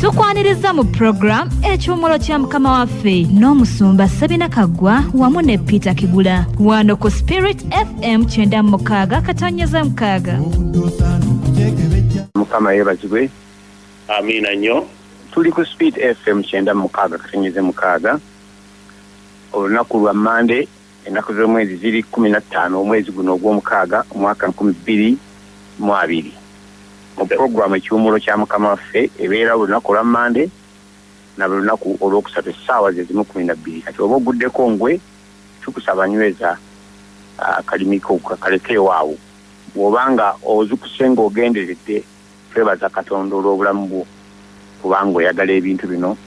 Tukwaniriza mu program ekyomolo kya mukama waffe n'omusumba Sabina Kaggwa wamu ne Peter Kigula wano ku Spirit FM 96 katonyeza mukaaga. Mukama yebazibwe. Amina nnyo. Tuli ku Spirit FM 96 katonyeza mukaaga. Olunaku lwa Monday ennaku z'omwezi ziri 15 omwezi guno ogw'omukaaga omwaka 2022. Mu programu ekyomolo kya mukama waffe ebeera olunaku lwa Monday na lunaku olwokusatu essaawa ze zimu 12. Kati oba oguddeko ngwe tukusaba nyweza akalimiko kakalekeo awo. Bw'obanga ozikusenga ogenderedde twebaza Katonda olw'obulamu bwo kubanga oyagala ebintu bino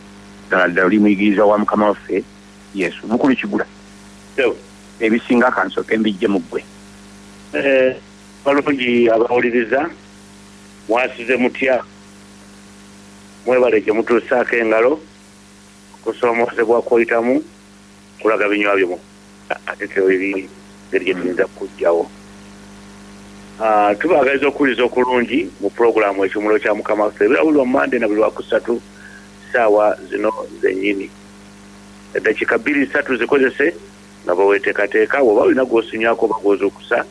ddala oli muyigiriza wa mukama waffe Yesu. Mukulu Kigula. Ebisinga kansoke mbijje mu ggwe. Balungi abawuliriza mwasize mutya mwebaleke mutuusaako engalo okusoomozebwa kwoyitamu kulaga binywa byomu ate tebiri ngeri gye tuyinza kujjawo. Tubaagaliza okuwuliza okulungi mu pulogulaamu ekyomolo kya mukama waffe ebeera buli Monday na buli Wakusatu ssaawa zino zennyini. Eddakiika 2-3 zikozese nga bweweteekateeka oba olina gw'osinywako oba gw'ozuukusa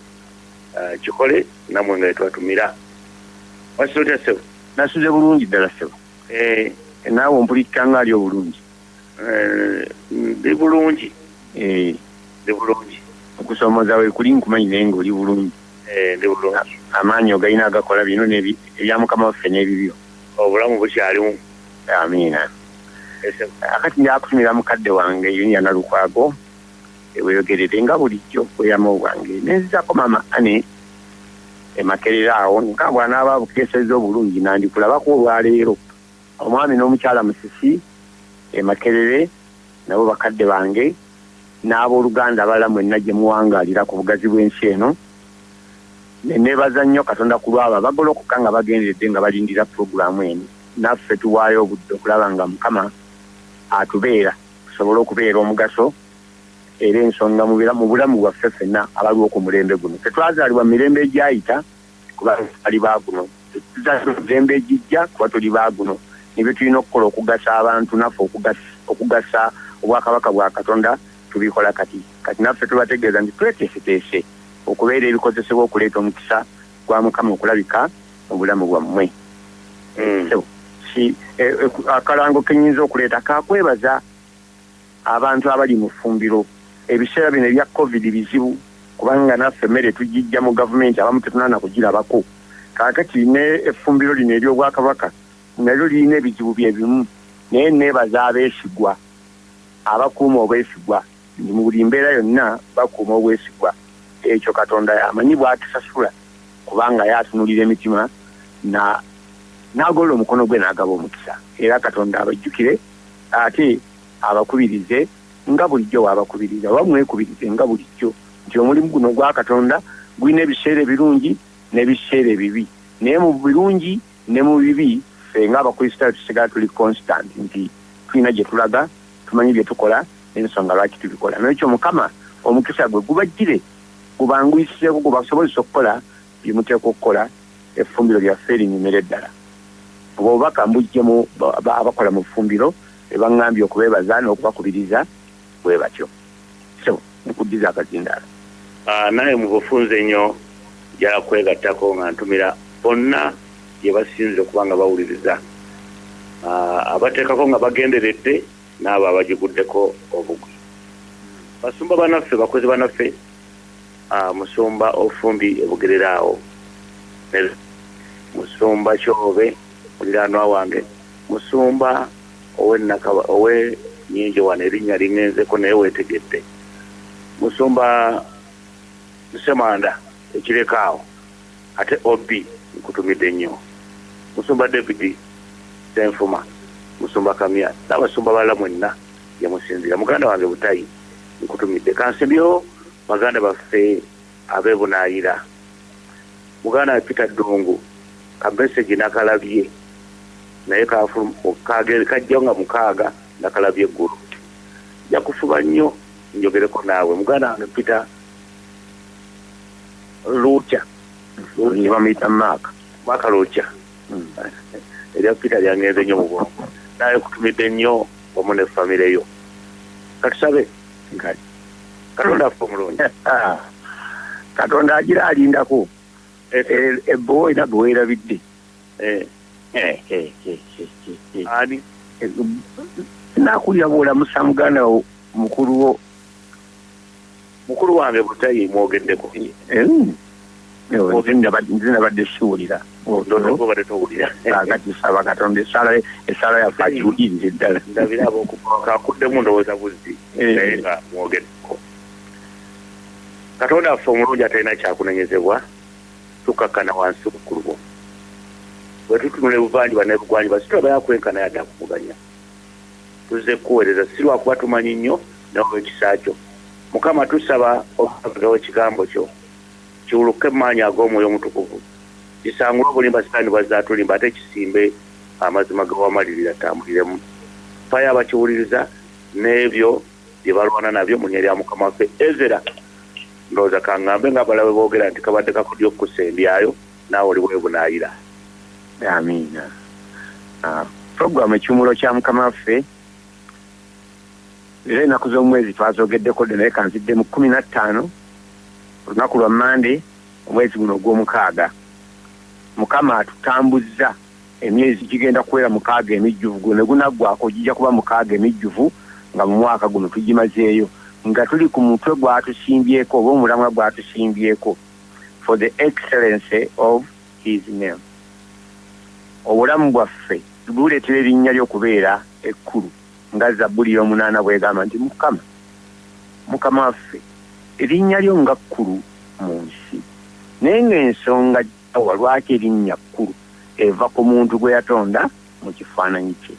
kikole namwe nga etwatumira. Wasize otya ssebo? Nasuze bulungi ddala ssebo. Naawe ompulikika ng'ali obulungi. Ndi bulungi. Ndi bulungi. Okusoomoza we kuli nkumanyi naye ng'oli bulungi. Ndi bulungi. Amaanyi ogalina agakola bino ebya mukama waffe n'ebibyo. Obulamu bukyalimu. Amiina. Akati njakutumira mukadde wange Yunia Nalukwago weyogerere nga bulijjo bweyama obwange nenzizako mama Ane emakerera awo nga bw'anaaba bukeeseza obulungi nandikulabako olwaleero omwami n'omukyala Musisi emakerere nabo bakadde bange n'abooluganda abalala mwenna gye muwangaalira ku bugazi bw'ensi eno neneebaza nnyo Katonda ku lwabo abagolokoka nga bagenderedde nga balindira pulogulaamu eno naffe tuwaayo obudde okulaba nga mukama atubeera tusobole okubeera omugaso era ensonga mu bulamu bwaffe ffenna abaliwo ku mulembe guno. Tetwazaalibwa mirembe egyayita kuba ali baaguno, tetuzaalibwa mirembe egijja kuba tuli baaguno. Nibyo tulina okukola okugasa abantu naffe okugasa obwakabaka bwa Katonda tubikola kati naffe tubategeeza nti tweteeseteese okubeera ebikozesebwa okuleeta omukisa gwa mukama okulabika mu bulamu bwammwe. Akalango kenyinza okuleeta kakwebaza abantu abali mu ffumbiro. Ebiseera bino ebya COVID bizibu kubanga naffe emmere tugijja mu gavumenti abamu tetunaana kugirabako. Kaakati effumbiro lino ery'obwakabaka nalyo lirina ebizibu bye bimu naye neebaza abeesigwa abakuuma obwesigwa mu buli mbeera yonna bakuuma obwesigwa. Ekyo Katonda amanyi bw'atusasula kubanga yatunulira emitima n'agolola omukono gwe n'agaba omukisa. Era Katonda abajjukire ate abakubirize nga bulijjo wabakubiriza wamwekubirize nga bulijjo nti omulimu guno gwa Katonda gulina ebiseera ebirungi n'ebiseera ebibi naye mu birungi ne mu bibi ffe ng'abakristaayo tusigala tuli constant nti tulina gye tulaga tumanyi bye tukola n'ensonga lwaki tubikola. N'ekyo Mukama omukisa gwe gubajjire gubanguyisizeeko gubasobozesa okukola bye muteekwa okukola effumbiro lyaffe erinyumira eddala. Obubaka mbuggyemu abakola mu ffumbiro ebaŋŋambye okubeebaza n'okubakubiriza bwe batyo. So nkuddiza akazindaala. Naye mu bufunze nnyo njala kwegattako nga ntumira bonna gye basinze okuba nga bawuliriza abateekako nga bagenderedde n'abo abagiguddeko obugwi. Basumba banaffe bakozi banaffe musumba Ofumbi ebugerera awo musumba Kyobe muliraanwa wange musumba owe Nyinjo wano erinnya liŋŋenzeko naye weetegedde musumba Semanda ekireka awo ate Obi nkutumidde nnyo musumba David Senfuma musumba Kamya n'abasumba balala mwenna gye musinzira muganda wange Butayi nkutumidde kansibyo baganda baffe abeebunaayira muganda Peter Ddungu kamesegi nakalabye naye kajja nga mukaaga nakalabye eggulu jakufuba nnyo njogereko naawe muganda wange Peter Lucha bamuyita Maaka Lucha erya Peter lyangenze nnyo mu bwongo naye kutumidde nnyo wamu ne famire yo katusabe Katonda affe omulungi Katonda agira alindako ebbo ina gwe weerabidde ani nakulira bw'olamusa muganda wo mukulu wange butayi mwogeddeko zinabadde siwulira ndongo badde towulira agati saba Katonda essala yaffe agiwulirire ddala ndabira kakuddemu ndowooza buzzi naye nga mwogeddeko Katonda affe omulungi atalina kyakunenyezebwa tukakkana wansi obukulu bwo bwe tutunula ebuvanjuba n'ebugwanjuba situlaba yakwenkana yadde akuvuganya tuzze kuweereza si lwakuba tumanyi nnyo n'olw'ekisa kyo Mukama tusaba okutagawo ekigambo kyo kiwuluke maanyi ag'omwoyo omutukuvu kisangule obulimba sitaani bwazzaatulimba ate kisimbe amazima gewamalirira tambuliremu fayo abakiwuliriza n'ebyo bye balwana nabyo mu linnya lya Mukama waffe Ezera ndowooza kaŋŋambe ng'abalabe boogera nti kabadde kakodya okukusembyayo naawe oli bwebunaayira amiina puroguramu ekiwumulo kya Mukama waffe era ennaku z'omwezi twazogeddeko naye kanzidde mu 15 olunaku lwa Mande omwezi guno ogw'omukaaga Mukama atutambuzza emyezi gigenda kuwera 6 emijjuvu guno ne gunaggwako gijja kuba 6 emijjuvu nga mu mwaka guno tugimazeeyo nga tuli ku mutwe gwatusimbyeko oba omulamwa gwatusimbyeko for the excellency of his name obulamu bwaffe tubuleetera erinnya ly'okubeera ekkulu nga Zabbuli y'omunaana bwegamba nti Mukama waffe erinnya lyo nga kkulu mu nsi naye ng'ensonga gyawa lwaki erinnya kkulu eva ku muntu gwe yatonda mu kifaananyi kye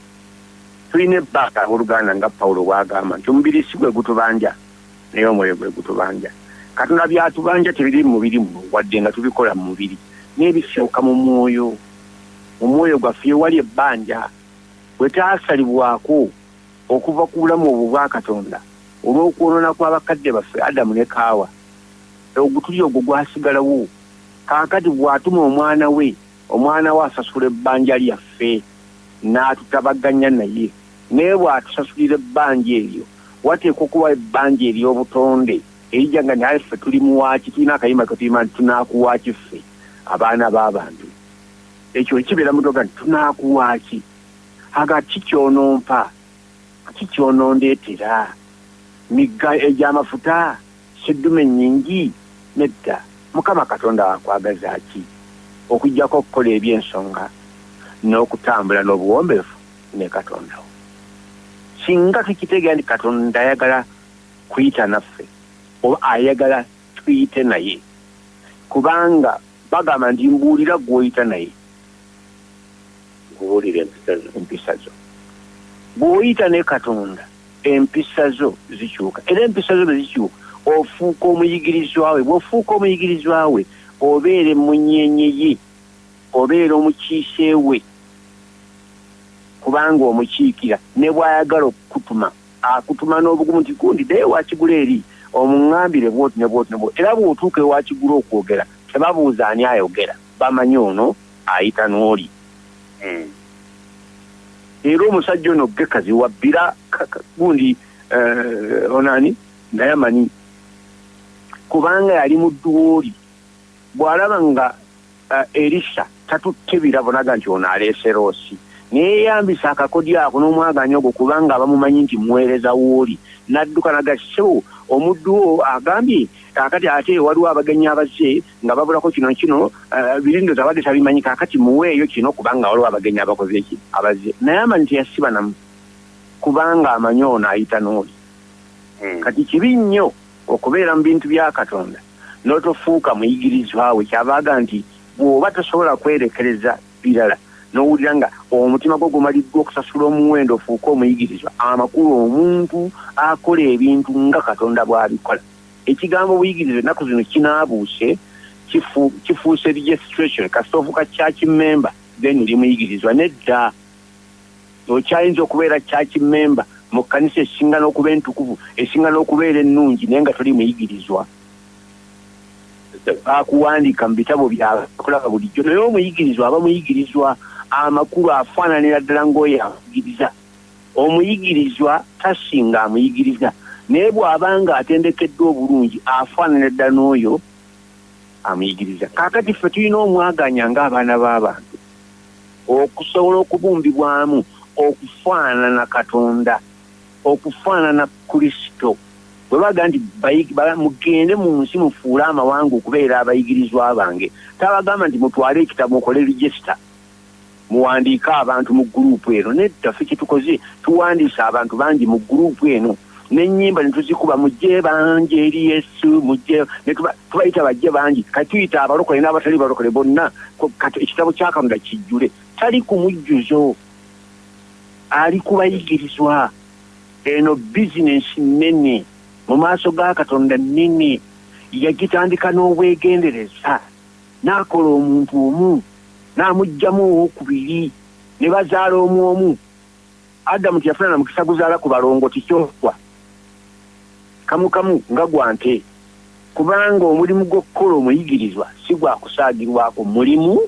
tulina ebbanga abooluganda nga Pawulo bw'agamba nti omubiri si gwe gutubanja naye omwoyo gwe gutubanja Katonda byatubanja tebiri mu mubiri muno wadde nga tubikola mu mubiri naye bisooka mu mwoyo gwaffe wali ebbanja bwe taasalibwako okuva ku bulamu obwo bwa Katonda olw'okwonoona kw'abakadde baffe Adamu ne Kaawa ogutuli ogwo gwasigalawo kaakati bw'atuma omwana we asasula ebbanja lyaffe n'atutabaganya naye naye bw'atusasulira ebbanja eryo wateekwa okuba ebbanja ery'obutonde erijja nga naye ffe tuli muwaaki tulina akayimba ketuyima nti tunaakuwaaki ffe abaana b'abantu ekyo ekibeera mutoga nti tunaakuwaaki aga kikyonompa kikyonondeetera migga egy'amafuta seddume nnyingi nedda Mukama Katonda wakwagaza ki okujjako okukola ebyensonga n'okutambula n'obuwombeefu ne Katonda wo singa tukitegeera nti Katonda ayagala kuyita naffe oba ayagala tuyite naye kubanga bagamba nti mbuulira gw'oyita naye kubuulira empisa zo bw'oyita ne Katonda empisa zo zikyuka era empisa zo bwe zikyuka ofuuka omuyigirizwa we bw'ofuuka omuyigirizwa we obeera emunyeenye ye obeera omukiise we kubanga omukiikira ne bw'ayagala okukutuma akutuma n'obugumu nti gundi ddayo wakigula eri omuŋŋambire bwoti ne bwoti ne bwoti era bw'otuuka ewakigula okwogera tebabuuza ani ayogera bamanyi ono ayita n'oli era omusajja ono Gekazi wabbira gundi onani Nayamani kubanga yali muddu w'oli bw'alaba nga Erisa tatutte birabo naga nti ono aleese Roosi neeyambisa akakodyo ako n'omwaganya ogwo kubanga abamumanyi nti muweereza w'oli n'adduka naga so omuddu wo agambye kakati ate waliwo abagenyi abazze nga babulako kino birindoza abadde tabimanyi kakati muweeyo kino kubanga waliwo abagenyi abakoze eki abazze naye amanyi teyasiba namu kubanga amanyi ono ayita n'oli kati kibi nnyo okubeera mu bintu bya Katonda n'otofuuka muyigirizwa we kyabaaga nti bw'oba tosobola kwerekereza birala n'owulira nga omutima gwo gumaliddwa okusasula omuwendo ofuuka omuyigirizwa amakulu omuntu akola ebintu nga Katonda bw'abikola ekigambo buyigirize ennaku zino kinaabuuse kifuuse registration kasita ofuuka church member then oli muyigirizwa nedda okyayinza okubeera church member mu kkanisa esinga n'okuba entukuvu esinga n'okubeera ennungi naye nga toli muyigirizwa bakuwandiika mu bitabo byakulaba bulijjo naye omuyigirizwa aba muyigirizwa amakulu afaananira ddala ng'oyo amuyigiriza. Omuyigirizwa tasinga amuyigiriza, naye bw'abanga atendekeddwa obulungi afaananira ddala n'oyo amuyigiriza. Kaakati ffe tulina omwaganya ng'abaana b'abantu okusobola okubumbibwamu okufaanana Katonda, okufaanana Kristo. Bwe baga nti mugende mu nsi mufuule amawanga okubeera abayigirizwa bange, tabagamba nti mutwale ekitabo mukole register muwandiike abantu mu gurupu eno. Nedda ffe kye tukoze tuwandiise abantu bangi mu gurupu eno, n'ennyimba ne tuzikuba mujje bangi eri Yesu, mujje tubayita bajje bangi. Kati tuyita abalokole n'abatali balokole bonna ekitabo kya Katonda kijjule. Tali ku mujjuzo, ali ku bayigirizwa. Eno bizinensi nnene mu maaso ga Katonda nnene, yagitandika n'obwegendereza, n'akola omuntu omu n'amugjamu owokubiri, ne bazaala omu. Adamu teyafuna na mukisa guzaala ku balongoti kyokwa kamu nga gwante, kubanga omulimu gw'okukola omuyigirizwa si gwa kusaagirwako, mulimu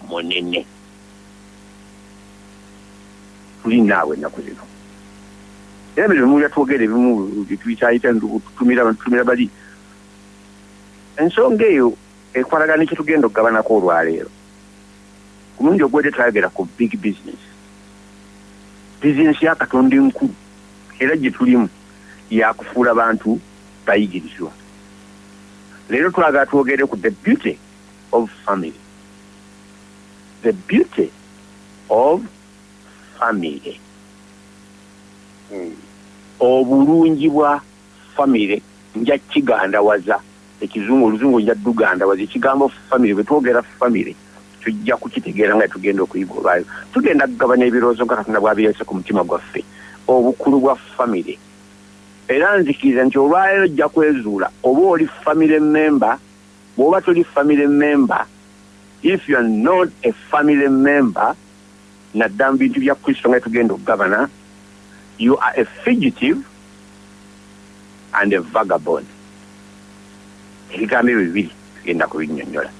munene. Tuli naawe ennaku zino era ebyo bimu byatwogera ebimu bituyitayita tutumira bali. Ensonga eyo ekwalagana kye tugenda okugabanako olwaleero. Ku mulundi ogwedde twayogera ku big business. Bizinesi ya Katonda enkulu era gye tulimu yakufuula bantu bayigirizwa. Leero twagala twogere ku the beauty of family. The beauty of family. Obulungi bwa family nja kigandawaza, oluzungu nja dugandawaza. Ekigambo family, bwe twogera family tujja kukitegeera nga tugenda okuyigobayo. Tugenda kugabanya ebirowoozo nga Katonda bw'abireese ku mutima gwaffe, obukulu bwa family. Era nzikiriza nti olwaleero ojja kwezuula oba oli family member, bw'oba toli family member. If you are not a family member, naddala mu bintu bya Kristo nga tugenda okugabana, you are a fugitive and a vagabond. Ebigambo ebyo bibiri tugenda kubinnyonnyola.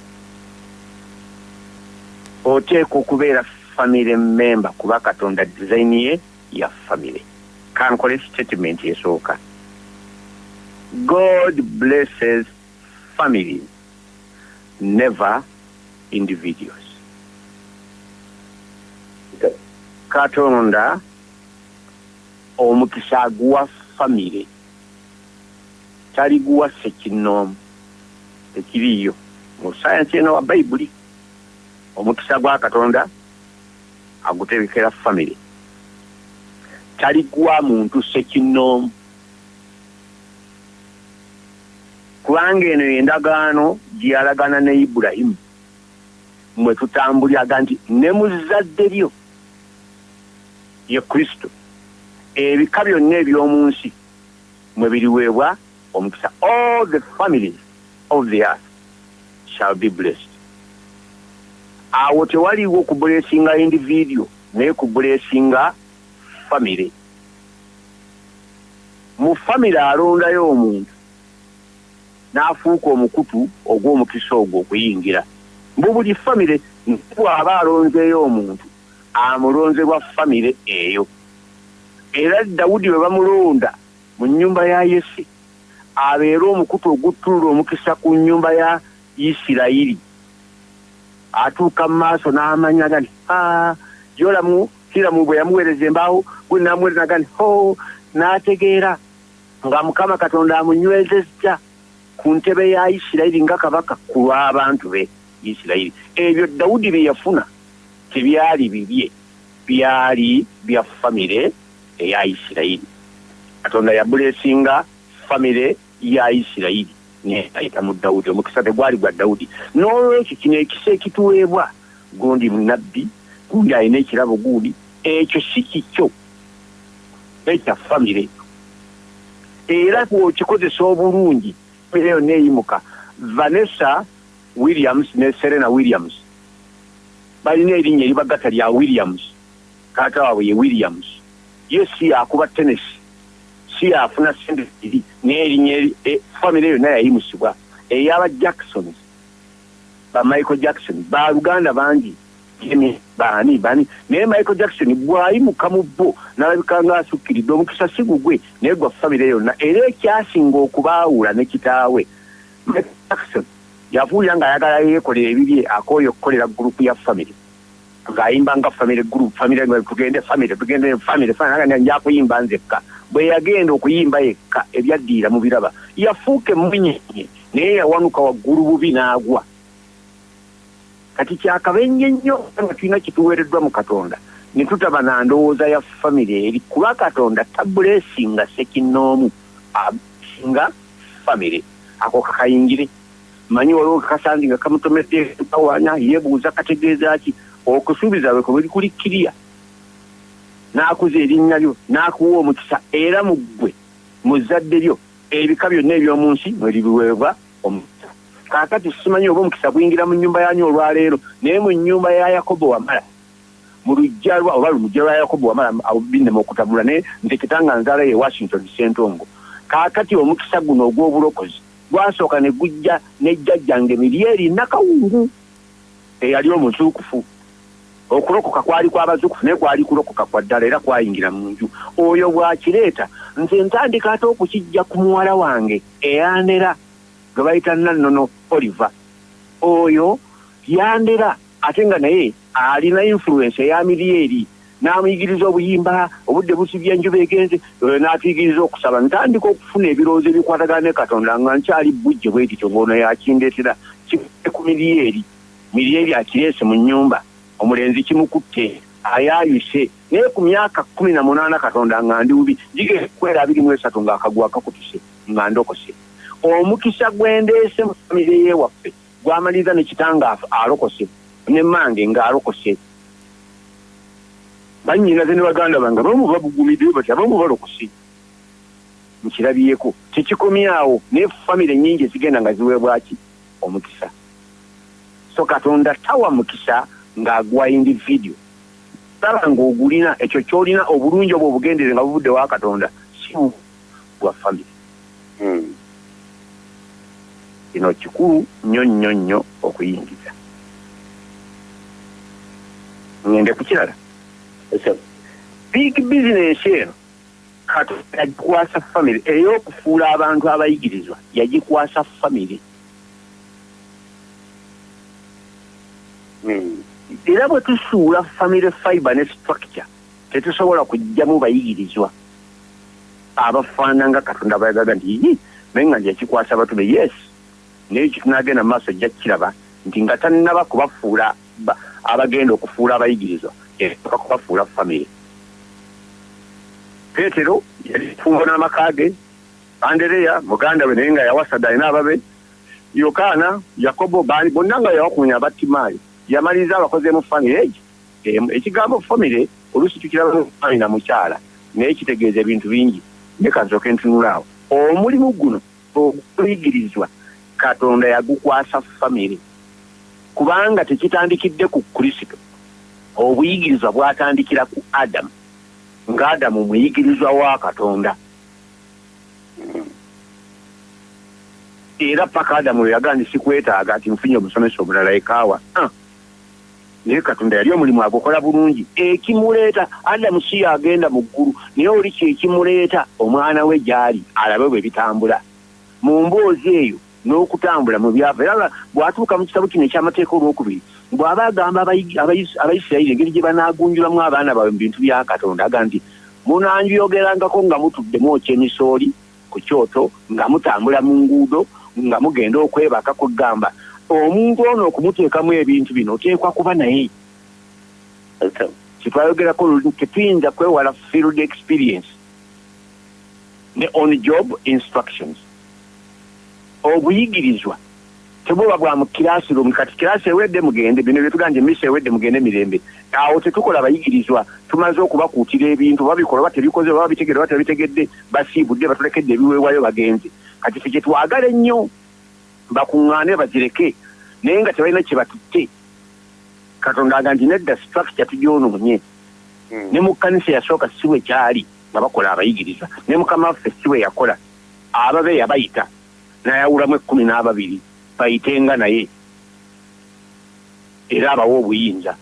Oteekwa okubeera family member kuba Katonda design ye ya family. Kankole statement esooka. God blesses families, never individuals. Katonda omukisa aguwa family, taliguwa ssekinnoomu. Tekiriiyo mu sayansi eno wa Bayibuli. Omukisa gwa Katonda aguterekera family, taliguwa muntu ssekinnoomu. Kubanga eno endagaano gye yalagana ne Ibulayimu, mwe tutambuliraga nti ne mu zzadde lyo ye Kristo ebika byonna eby'omu nsi mwe biriweebwa omukisa. All the families of the earth shall be blessed. Awo tewaliwo okubulesinga individual naye kubulesinga family. Mu family alondayo omuntu n'afuuka omukutu ogw'omukisa ogwo okuyingira. Mbu buli family bw'aba alonzeeyo omuntu amulonzebwa family eyo. Era Dawudi bwe bamulonda mu nnyumba ya Yese abeera omukutu oguttulula omukisa ku nnyumba ya Isirayiri. Atuuka mu maaso n'amanya gani Hiramu bwe yamuweereza embaawo gwe n'amuweereza gani n'ategeera nga Mukama Katonda amunywezezza ku ntebe ya Isirayiri nga kabaka ku lw'abantu be Isirayiri. Ebyo Dawudi bye yafuna tebyali bibye, byali bya famire eya Isirayiri. Katonda yabulesinga famire ya Isirayiri ne ayita mu Dawudi. Omukisa tegwali gwa Dawudi. N'olwekyo kino ekisa ekituweebwa, gundi munabbi, gundi alina ekirabo gundi, ekyo si kikyo ekya famire. Era bw'okikozesa obulungi eyo neeyimuka. Vanessa Williams ne Serena Williams balina erinnya eribagata lya Williams. Kaata waabwe ye Williams. Ye si yakuba tenesi, si yafuna sente ziri, n'erinnya famire yonna yayimusibwa. Ey'aba Jacksons, ba Michael Jackson, ba Luganda bangi bani naye Michael Jackson bwayimuka mu bo n'alabika ng'asukkiridde omukisa si gugwe naye gwa famire yonna era ekyasinga okubaawula ne kitaawe Michael Jackson yavuulira ng'ayagala yeekolera ebibye akooye okukolera gurupu ya famire ng'ayimba nga famire gurupu famire tugende famire nja kuyimba nzekka bwe yagenda okuyimba yekka ebyaddiira mu biraba yafuuka emunyenye naye yawanuka waggulu bubi n'agwa kati kyakabenje nnyo nga tulina kituweereddwa mu Katonda ne tutaba na ndowooza ya famire eri kuba Katonda tabuleesinga sekinnoomu asinga famire ako kakayingire manyi waliwo kakasanzi nga kamutomedde kawaanya yeebuuza kategeeza ki okusuubiza bwe kubiri kulikkirya n'akuza erinnya lyo n'akuwa omukisa era mu ggwe mu zadde lyo ebika byonna eby'omu nsi mwe libiweebwa omukisa kaakati simanyi oba omukisa guyingira mu nnyumba yanyu olwaleero naye mu nnyumba ya Yakobo Wamala mu lujja oba lumujja lwa Yakobo Wamala binnema okutabula naye nze kitanga nzaala ye Washington Ssentongo kaakati omukisa guno ogw'obulokozi gwasooka ne gujja ne jjajjange Mirieri Nakawungu eyali omuzuukufu okulokoka kwali kw'abazuukufu naye kwali kulokoka kwa ddala era kwayingira mu nju oyo bwakireeta nze ntandika ate okukijja ku muwala wange eyandera gwe bayita Nannono Oliver oyo yandera ate nga naye alina influence eya Mirieri n'amuyigiriza obuyimba obudde busibye enjuba egenze n'atuyigiriza okusaba ntandika okufuna ebirowoozo ebikwatagana ne Katonda nga nkyali bujje bwe kityo ng'ono yakindeetera kive ku Mirieri akireese mu nnyumba omulenzi kimukutte ayayuse naye ku myaka 18 Katonda nga ndi bubi gigenda kwera 23 ng'akaguwa kakutuse nga ndokose omukisa gwendeese mu famire y'ewaffe gwamaliza ne kitangaafu alokose ne mmange ng'alokose bannyinaze ne baganda bange abamu babugumidde bati abamu balokose nkirabyeko tekikomyawo naye famire nnyingi ezigenda nga ziweebwaki omukisa so Katonda tawa mukisa ng'agwa individual sala ng'ogulina ekyo ky'olina obulungi obwo obugendere nga buvudde wa Katonda si bwa famire kino kikulu nnyo okuyingiza ngende ku kirala big business eno Katonda yagikwasa famire ey'okufuula abantu abayigirizwa yagikwasa famire era bwe tusuula family fiber ne structure tetusobola kujjamu bayigirizwa abafaana nga Katonda bayagaga nti naye nga yakikwasa batube yes naye kitunagenda mu maaso jja kiraba nti nga tannaba kubafuula abagenda okufuula abayigirizwa yaka kubafuula family Petero yali fumbo n'amaka ge Andereya muganda we naye nga yawasa Dayina ababe Yokaana Yakobo bali bonna nga yawakunya Batimaali yamaliza abakoze mu famire ekigambo famire oluusi tukiraba famire na mukyala naye kitegeeza ebintu bingi ne kansooke ntunulaawo omulimu guno okuyigirizwa Katonda yagukwasa famire kubanga tekitandikidde ku Kristo obuyigirizwa bwatandikira ku Adamu nga Adamu muyigirizwa wa Katonda era paka Adamu yagandi sikwetaaga ati nfunye omusomesa omulala ekaawa naye Katonda yali omulimu agukola bulungi ekimuleeta Adamu si yagenda mu ggulu naye oli kyekimuleeta omwana we gyali alabe bwe bitambula mu mboozi eyo n'okutambula mu byava era bw'atuuka mu kitabo kino eky'amateeka olwokubiri bw'aba agamba Abayisirayiri engeri gye banaagunjulamu abaana baabwe mu bintu bya Katonda aga nti munanjuyogerangako nga mutudde mwokya emisooli ku kyoto nga mutambula mu nguudo nga mugenda okwebaka kugamba omuntu ono okumuteekamu ebintu bino oteekwa kuba naye kitwayogerako tetuyinza kwewala field experience ne on job instructions obuyigirizwa tebuba bwa mu kiraasi room kati kiraasi ewedde mugende bino byetuganje misi ewedde mugende mirembe awo tetukola abayigirizwa tumaze okubakuutira ebintu babikola batebikoze baba bitegedde batabitegedde basiibudde batulekedde ebiweebwayo bagenze kati ffe kyetwagala ennyo bakuŋŋaane bazireke naye nga tebalina kye batutte Katonda aga nti nedda structure tugyonoonye ne mu kkanisa yasooka si bwe kyali nga bakola abayigirizwa ne mukama waffe si bwe yakola ababe yabayita n'ayawulamu 12 bayitenga naye era abawa obuyinza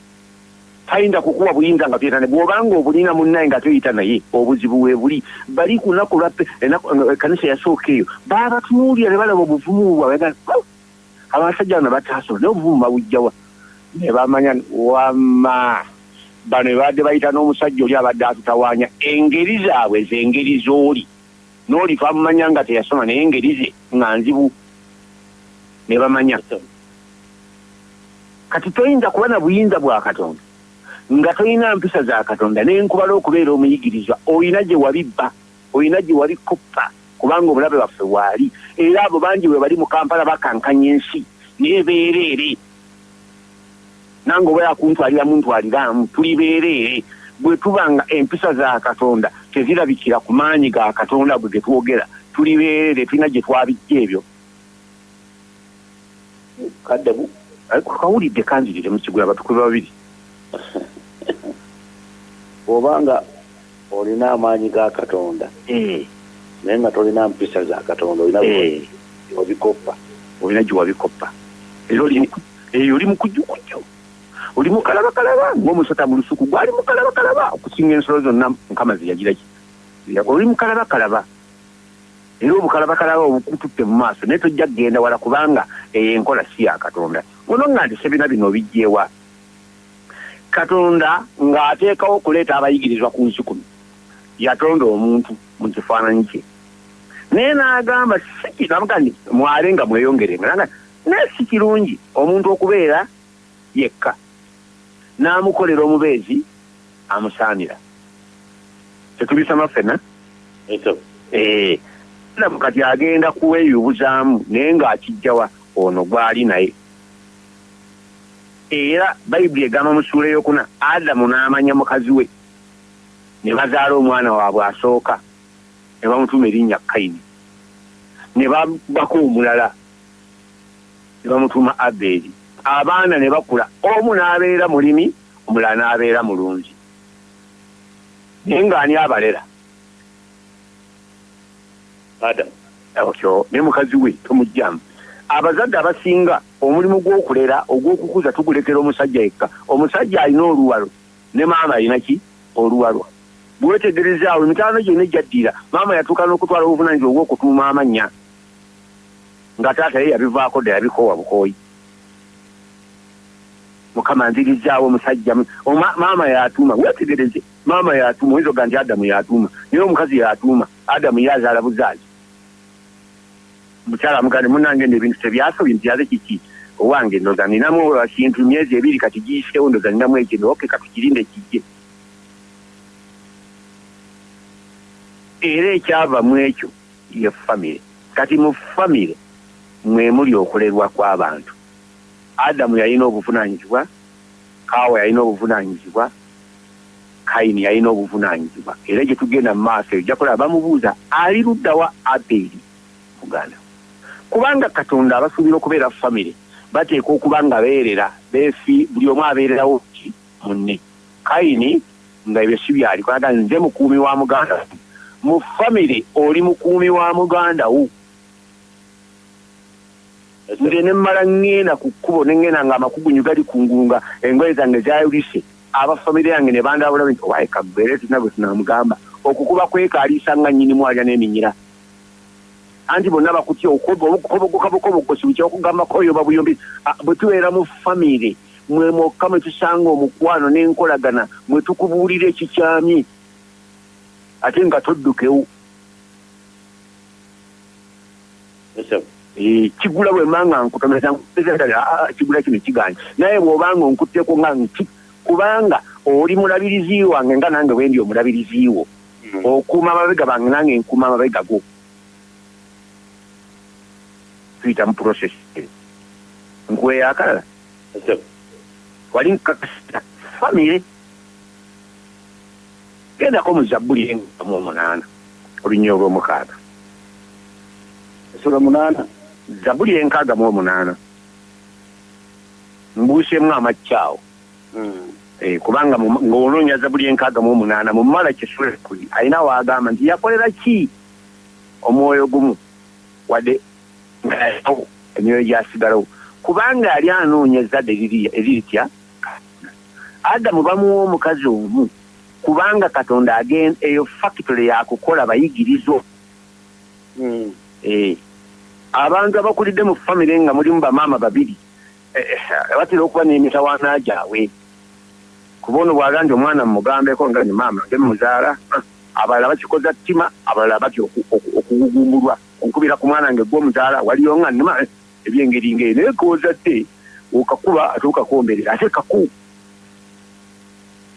tayinza kukuwa buyinza nga tuyita ne bw'obanga obulina munnaye nga tuyita naye obuzibu weebuli bali ku lunaku lwa kanisa yasooka eyo baabatunuulira ne balaba obuvumu bwabwe abasajja bano bataasobola naye obuvumu babujjawa ne bamanya wama bano ebadde bayita n'omusajja oli abadde atutawaanya engeri zaabwe z'engeri z'oli n'oli twamumanya nga teyasoma naye engeri ze nga nzibu ne bamanya kati toyinza kuba na buyinza bwa Katonda nga toyina mpisa za Katonda n'enkubala okubeera omuyigirizwa oyina gye wabibba oyina gye wabikoppa kubanga obulabe bwaffe waali era abo bangi bwe bali mu Kampala bakankanya ensi naye beereere nange oba yakuntwalira muntwaliramu tuli beereere bwe tubanga empisa za Katonda tezirabikira ku maanyi ga Katonda bwe ge twogera tuli beereere tulina gye twabijja ebyo kaddebu kawulidde kanzirire mu kigula batukube babiri obanga olina amaanyi ga Katonda naye nga tolina mpisa za Katonda olina wabikoppa olina gye wabikoppa era oli mukujjukujju oli mukalabakalaba ng'omusota mu lusuku gwali mukalabakalaba okusinga ensolo zonna Mukama ze yagira ki oli mukalabakalaba era obukalabakalaba obukututte mu maaso naye tojja kgenda wala kubanga enkola si ya Katonda ono nga ndise bino bijjeewa Katonda ng'ateekawo okuleeta abayigirizwa ku nsi kuno yatonda omuntu mu kifaananyi kye naye n'agamba sikirungi mwale nga mweyongerenga naye si kirungi omuntu okubeera yekka n'amukolera omubeezi amusaanira tetubisama ffena nabu kati agenda kuweeyubuzaamu naye ng'akijjawa ono gwali naye era bayibuli egamba mu ssuula eyokuna Adamu n'amanya mukazi we ne bazaala omwana waabwe asooka ne bamutuma erinnya Kayini ne babako omulala ne bamutuma Abeeri abaana ne bakula omu n'abeera mulimi omulala n'abeera mulunzi naye ng'ani abalera Adamu otyo ne mukazi we tomugjamu abazadde abasinga omulimu gw'okulera ogw'okukuza tugulekera omusajja yekka omusajja alina oluwalo ne maama alina ki oluwalo bwetegerezaawo emitaano gyonna ejjaddiira maama yatuuka n'okutwala obuvunaanyizibwa obw'okutuuma amannya nga taata ye yabivaako ddala bikoowa bukooyi Mukama nzirizaawo omusajja maama yatuuma wetegereze maama yatuuma oyinza oga nti Adamu yatuuma naye omukazi yatuuma Adamu yazaala buzaali mukyala mugande munange n'ebintu tebyasobye nti yaze kiki owange ndoza ninamu kintu myezi 2 kati giyiseewo ndoza ninamu ekyo oke katukirinde kijje era ekyava mu ekyo ye famire kati mu famire mwe muli okulerwa kw'abantu Adamu yalina obuvunaanyizibwa Kaawa yalina obuvunaanyizibwa Kayini yalina obuvunaanyizibwa era gye tugenda mu maaso ejja kulaba bamubuuza ali ludda wa Abeeri Uganda kubanga Katonda abasuubira okubeera famire bateeka okuba nga beerera beefi buli omu abeererawo ki munne Kayini nga ebyo si byali kulaga nze mukuumi wa muganda mu famire oli mukuumi wa muganda wo nze ne mmala ŋŋenda ku kkubo ne ŋŋenda ng'amakugunyu gali ku ngunga engoye zange zayulise abafamire yange ne bandabula nti waaye kaggwere tulina bwe tunamugamba okukuba kwekaaliisa nga nnyini mwalya n'eminyira anti bonna bakutya obukobogosi bukyokugamba koyoba buyombi bwe tubeera mu famire mwe mwokka mwe tusanga omukwano n'enkolagana mwe tukubuulira ekikyamye ate nga toddukewo kigula bwe manga nkutomeza kigula kino kiganye naye bw'obanga onkutteko nga nti kubanga oli mulabirizi wange nga nange bwe ndi omulabiriziwo okuuma amabega bange nange nkuuma amabega go tuyita mu process nkweyakalala wali nkakasita famire gendako mu Zabbuli enkamu 8 olunnyo olw'omukaaga esula 8 Zabbuli 6:8 mbuuseemu amakkyawo kubanga ng'onoonya Zabbuli 6:8 mu Malaki essula 1 alina waagamba nti yakolera ki omwoyo gumu wadde ngayawo emyoyo gyasigalawo kubanga yali anoonya ezzadde eriritya Adamu bamuwa omukazi omu kubanga Katonda agenda eyo factory yakukola bayigirizo. Abantu abakulidde mu family nga mulimu bamaama babiri batera okuba n'emitawaana gyabwe. Kubono bwagambye omwana mugambeko nga ni maama nge muzaala abalala bakikoza ttima abalala batyo okugugumbulwa okubira ku mwana nge gwo muzaala waliyo nga nima ebyengeri ngeri naye koza te okakuba atuuka komberera ate kaku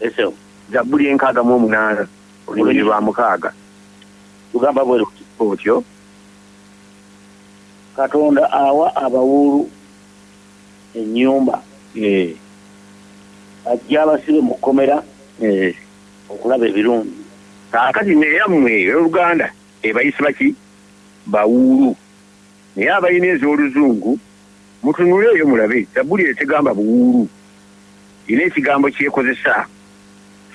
eso Zabbuli 68 olulimi lwa 6 tugamba bwe otyo Katonda awa abawulu ennyumba ajja abasibe mu kkomera okulaba ebirungi. Kaakati neyammwe Oluganda ebayise baki bawuulu naye abalina ez'Oluzungu mutunuleeyo mulabe Zabbuli etegamba buwuulu ina ekigambo kyekozesa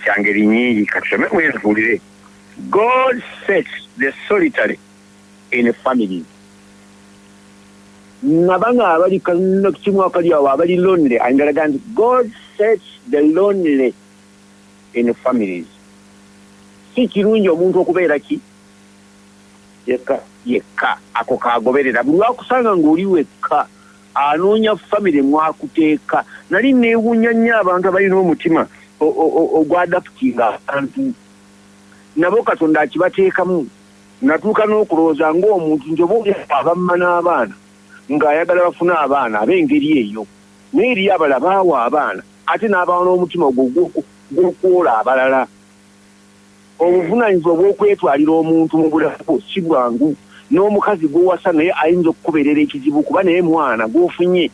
kya ngeri nnyingi katusome mwetuulire. God sets the solitary in families. Nabanga abali kanno kimu akali awo abali lonely ayingalaga nti God sets the lonely in families. Si kirungi omuntu okubeera ki yekka ako kagoberera buli wakusanga ng'oli wekka anoonya family mwakuteeka. Nali neewuunya nnyo abantu abalina omutima ogwadaputinga abantu nabo Katonda akibateekamu. Natuuka n'okulowooza ng'omuntu nti oba abamma n'abaana ng'ayagala bafune abaana ab'engeri eyo naye eriyo abalala baawa abaana ate n'abawa n'omutima gw'okwola abalala. Obuvunaanyizibwa bw'okwetwalira omuntu mu bulago si bwangu. N'omukazi gw'owasa naye ayinza okukubeerera ekizibu kuba naye mwana gw'ofunye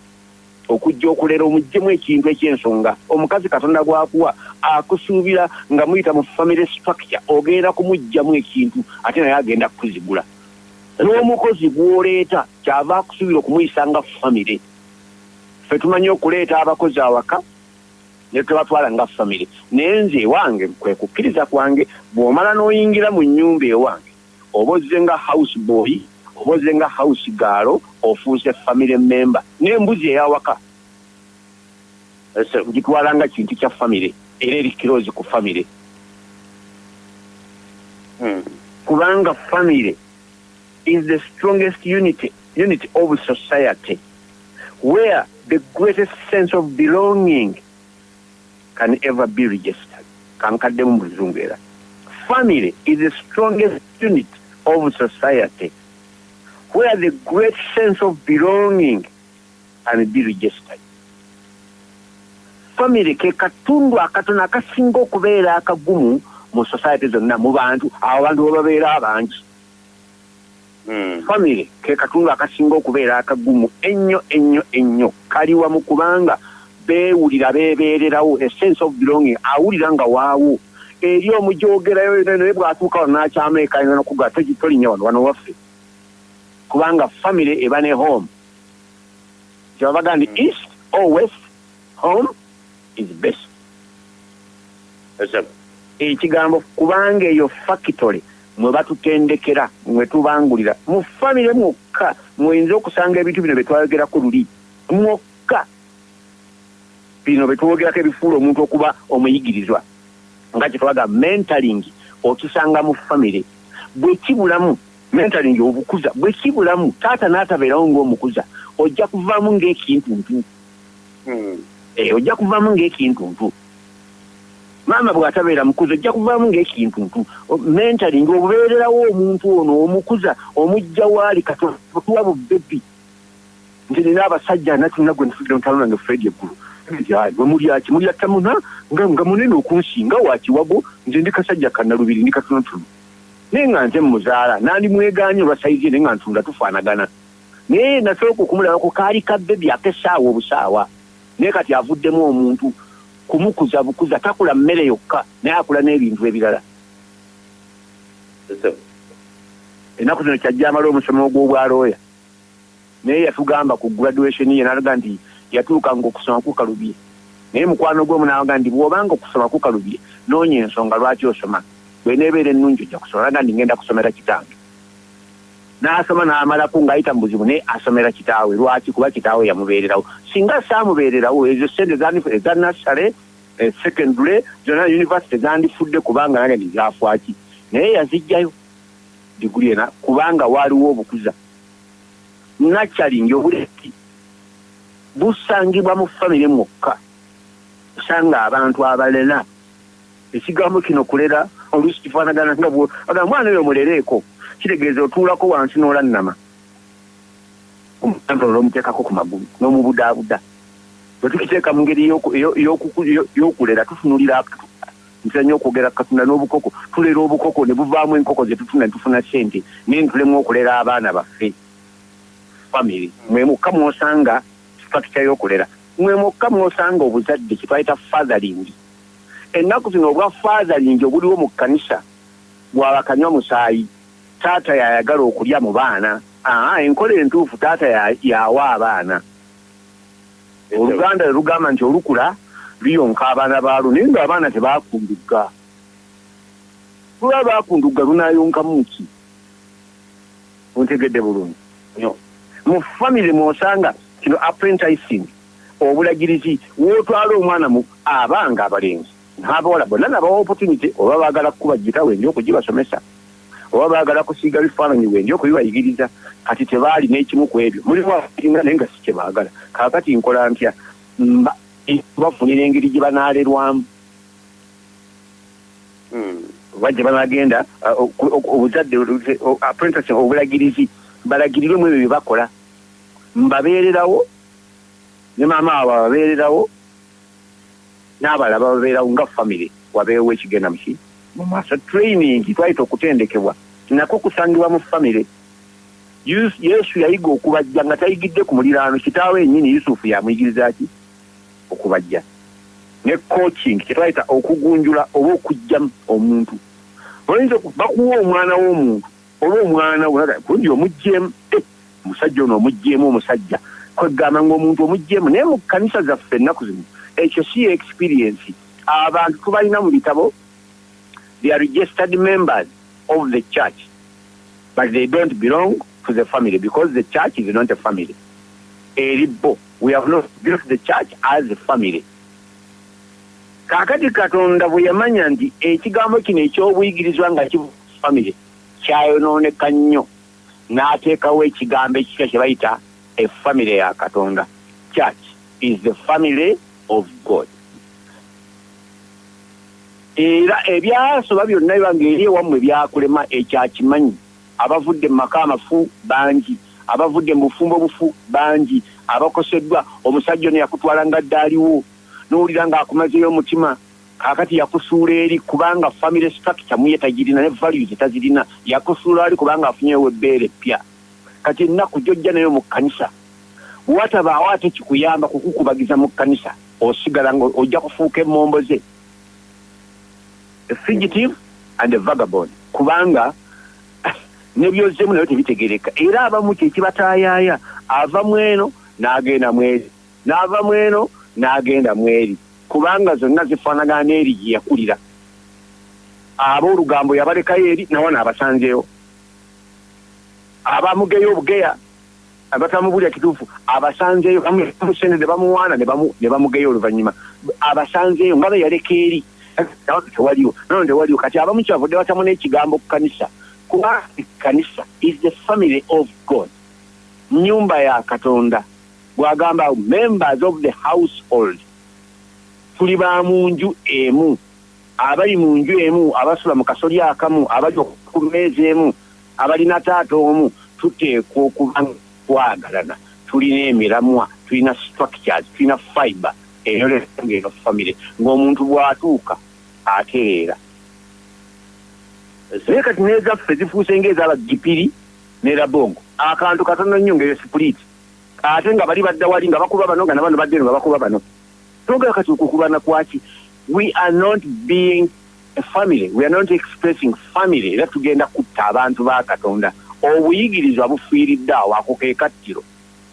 okujja okulera omuggemu ekintu eky'ensonga. Omukazi Katonda gwakuwa akusuubira nga muyita mu family structure ogenda kumuggyamu ekintu ate naye agenda kukuzigula. N'omukozi gw'oleeta kyava akusuubira okumuyisa nga family. Ffe tumanyi okuleeta abakozi awaka ne tubatwala nga family. Naye nze ewange kwe kukkiriza kwange bw'omala n'oyingira mu nnyumba ewange oba ozze nga house boy oba ozze nga house girl ofuuse family member. N'embuzi eyawaka ngitwala nga kintu kya family era eri kiroozi ku family. Kubanga family is the strongest unity of society where the greatest sense of belonging can ever be registered. Kankadde mu Luzungu era. Family is the strongest unit of society where the great sense of belonging can be registered. Family ke katundu akatono akasinga okubeera akagumu mu society zonna mu bantu abantu babeera abangi. Family ke katundu akasinga okubeera akagumu ennyo kaliwa mu kubanga beewulira beebeererawo a sense of belonging awulira nga waawo eri omujogerayo naye bw'atuuka wano n'akyama eka nokuga tolinnya wano waffe kubanga family eba ne home. Kyebabaga nti east or west home is best. Ekigambo kubanga eyo factory mwe batutendekera mwe tubangulira mu family mwokka muyinza okusanga ebintu bino betwayogerako luli mwokka bino betwogerako ebifuula omuntu okuba omuyigirizwa nga kyetwaga mentoring okisanga mu family. Bwe kibulamu mentoring obukuza bwe kibulamu taata n'atabeerawo ng'omukuza ojja kuvaamu ng'ekintuntu. Ojja kuvaamu ng'ekintuntu. Maama bw'atabeera mukuza ojja kuvaamu ng'ekintuntu. Mentoring obubeererawo omuntu ono omukuza omujja waali Katonda tuwa bubbebi. Nti nina abasajja natulina gwe ntufudde ntalo nange Fred eggulu. Bwe mulyaki mulyatamuna nga munene okunsinga wakiwago nze ndi kasajja kannalubiri ndi katonotono. Naye nga nze muzaala nandi mwegaanye olwasayizi naye nga ntunda tufaanagana. Naye nasooka okumulabako kaali kabbebi ak'essaawa obusaawa. Naye kati avuddemu omuntu kumukuza bukuza takula mmere yokka naye akula n'ebintu ebirala. Ennaku zino kyajja amala omusomo gw'obwalooya naye yatugamba ku graduation ye n'alaga nti yatuuka ng'okusoma kukalubye. Naye mukwano gwe munaaga nti bw'obanga okusoma kukalubye noonya ensonga lwaki osoma bweneebeera ennungi ojja kusoma. Alaga nti ngenda kusomera kitange. N'asoma n'amalako ng'ayita mu buzibu naye asomera kitaawe. Lwaki? Kuba kitaawe yamubeererawo. Singa saamubeererawo ezo ssente eza nasale secondary zonna university zandifudde kubanga nange ndizaafwaki naye yazijjayo diguli ena kubanga waliwo obukuza nurturing obuleki busangibwa mu famire mwokka usanga abantu abalera ekigambo kino kulera oluusi kifaanagana nga mwana oyo mulereeko kitegeeza otuulako wansi n'olannama omutambula olwomuteekako ku magulu n'omubudaabuda bwe tukiteeka mu ngeri y'okulera tutunulira ntulenya okwogera katonda n'obukoko tulera obukoko ne buvaamu enkoko ze tutuna tufuna ssente naye ntulemu okulera abaana baffe famire mwe mukka mwosanga structure y'okulera mwe mukka mwosanga obuzadde kitwayita fathering ennaku zino obwa fathering obuliwo mu kkanisa bwabakanywa musaayi taata yayagala okulya mu baana enkola entuufu taata yawa abaana oluganda lugamba nti olukula luyonka abaana baalwo naye nga abaana tebakundugga lulwa bakundugga lunayonkamu ki ontegedde bulungi mu famire mwosanga kino apprenticing obulagirizi wootwala omwana mu abanga abalenzi n'abawala bonna nabawa opportunity oba baagala kukuba gita wendi okugibasomesa oba baagala kusiiga bifaananyi wendi okubibayigiriza kati tebaali n'ekimu ku ebyo mulimu abalinga naye nga si kye baagala kaakati nkola ntya bafunira engeri gye banaalerwamu oba gye banagenda obuzadde apprenticing obulagirizi balagirirwemu ebyo bye bakola mbabeererawo ne maama abo babeererawo n'abalala babeerawo nga famire wabeewo ekigenda muki mu maaso training twayita okutendekebwa nako kusangibwa mu famire yesu yayiga okubajja nga tayigidde ku muliraano kitaawe ennyini yusufu yamuyigiriza ki okubajja ne coaching kitwayita okugunjula oba okujjamu omuntu oyinza bakuwa omwana w'omuntu oba omwana kundi omugjeemu omusajja ono omugjeemu omusajja kwegamba ng'omuntu omugjeemu naye mu kkanisa zaffe ennaku zino ekyo si experience abantu tubalina mu bitabo they are registered members of the church but they don't belong to the family because the church is not a family eribo we have not built the church as a family kaakati katonda bwe yamanya nti ekigambo kino eky'obuyigirizwa nga kivu family kyayonooneka nnyo n'ateekawo ekigambo ekikya kye bayita a family ya katonda church is the family of God era ebyasoba byonna bibange eri ewammwe byakulema ekyakimanyi abavudde mu maka amafu bangi abavudde mu bufumbo bufu bangi abakoseddwa omusajja ono yakutwala nga ddaaliwo n'owulira ng'akumazeyo omutima kaakati yakusuula eri kubanga family structure muye tagirina ne values tazirina yakusuula ali kubanga afunyewo ebbeere ppya kati ennaku jojja nayo mu kkanisa watabaawo ate kikuyamba kukukubagiza mu kkanisa osigala nga ojja kufuuka emmomboze a fugitive and a vagabond kubanga nebyozzemu nayo tebitegereka era abamu kyekibataayaaya ava mu eno n'agenda mweri n'ava mu eno n'agenda mweri kubanga zonna zifaanagana n'eri gye yakulira ab'olugambo yabalekayo eri nawo n'abasanzeewo abamugeyo obugeya abatamubulya kituufu abasanzeeyo bamusene ne bamuwaana ne bamugeyo oluvannyuma abasanzeeyo nga be yaleka eri tewaliwo kati abamu kyavudde batamu n'ekigambo ku kanisa kuba kanisa is the family of God nyumba ya katonda bwagamba members of the household tuli ba mu nju emu abali mu nju emu abasula mu kasoli akamu abali ku mmeeza emu abalina taata omu tuteekwa okuba twagalana tulina emiramwa tulina structures tulina fiber eyo family ng'omuntu bw'atuuka atereera naye kati n'ezaffe zifuuse ng'ez'abagipiri n'erabongo akantu katono nnyo ng'eyo split ate nga bali badda wali nga bakuba bano nga nabano badde nga bakuba bano togera kati okukubana kwaki we are not being a family we are not expressing family era tugenda kutta abantu ba katonda obuyigirizwa bufiiridde awo ako ke kattiro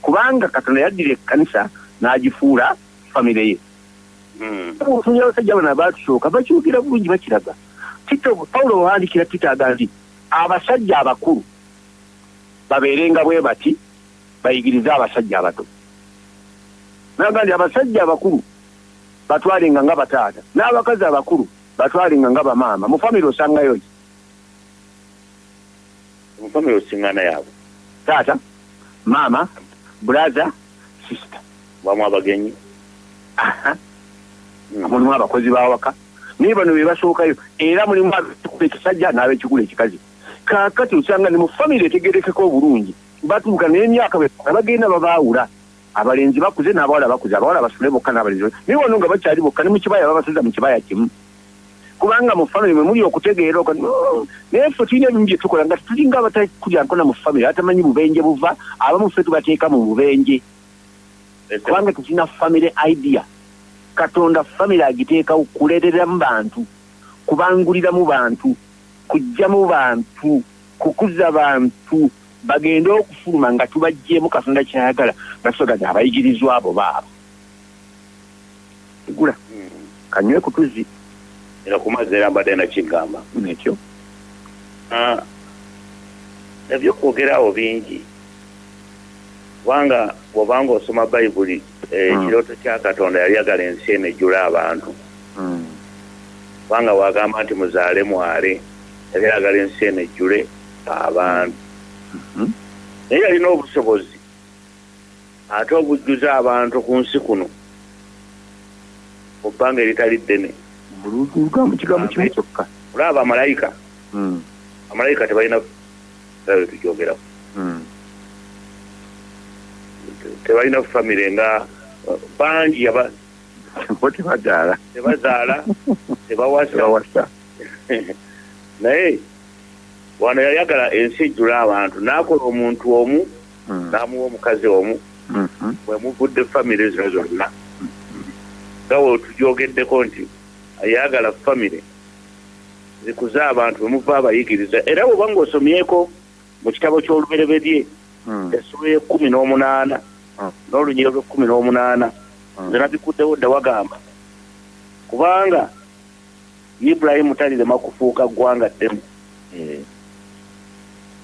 kubanga katonda yaddira ekkanisa n'agifuula family ye ofunye abasajja bano abatusooka bakyukira bulungi bakiraga pawulo wahandikira titaaga nti abasajja abakulu babeerenga bwe bati bayigirize abasajja abato naga nti abasajja abakulu batwalenga nga bataata n'abakazi abakulu batwalenga nga bamaama mu famire osangayo ki mu famire osingana yaabo taata maama brother sister bamu abagenyi mulimu abakozi bawaka naye bano be basookayo era mulimu abekigula ekisajja n'abekigula ekikazi kaakati osanga ne mu famire etegerekeko obulungi batuuka n'emyaka bagenda babaawula abalenzi bakuze n'abawala bakuze abawala basule bokka n'abalenzi naye wano nga bakyali bokka ne mu kibaya babasiza mu kibaya kimu kubanga mu famire mwe muli okutegeera naye ffe tulina ebimu bye tukola nga tulinga abatakulya nkona mu famire atamanyi bubenje buva abamu ffe tubateeka mu bubenje kubanga tulina famire idea katonda famire agiteekawo kuleeteramu bantu kubanguliramu bantu kujjamu bantu kukuza bantu bagende okufuluma nga tubajjeemu katonda kyayagala basogaza abayigirizwa abo baabo igula kanywe kutuzi era kumazzi era mbadde nakigamba nekyo ebyokwogerawo bingi kubanga bw'obanga osoma bayibuli ekirooto kya katonda yali yagala ensi eno ejjula abantu kubanga wagamba nti muzaale mwale yali yagala ensi eno ejjule abantu naye yalina obusobozi ate obujjuza abantu ku nsi kuno mu bbanga eritali ddene mu kigambo kimu kyokka olaba amalayika amalayika tebalina tujogerako tebalina famire nga bangi tebazaala tebawasa naye wano yayagala ensi ejjula abantu n'akola omuntu omu n'amuwa omukazi omu bwe muvudde famire zino zonna nga we tujogeddeko nti ayagala famire zikuze abantu bwe muva abayigiriza era bw'oba ng'osomyeko mu kitabo ky'olubereberye essula y'e18 n'olunyiro lw'e18 zona bikuddewo dda wagamba kubanga Ibulayimu talirema kufuuka ggwanga ddemu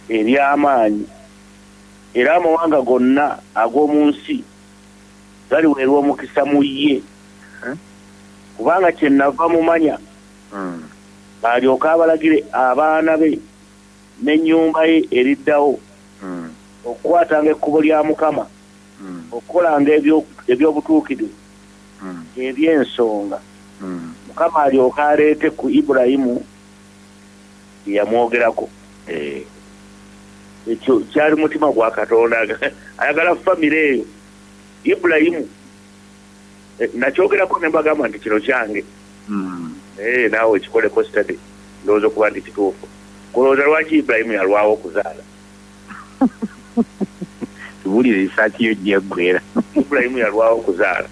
ery'amaanyi era amawanga gonna ag'omu nsi galiweerwa omukisa mu ye kubanga kyenava mumanya alyoka abalagire abaana be n'ennyumba ye eriddawo okukwatanga ekkubo lya Mukama okukolanga ebyobutuukirivu eby'ensonga Mukama alyoka aleete ku Ibulayimu yamwogerako ekyo kyali mutima gwa Katonda ayagala famire eyo Ibulayimu nakyogerako ne mbagamba nti kino kyange naawe ekikoleko sitade ndowooza okuba nti kituufu kulowooza lwaki Ibulayimu yalwawo okuzaala tubuulire risaaki yo gyeggwera Ibulayimu yalwawo okuzaala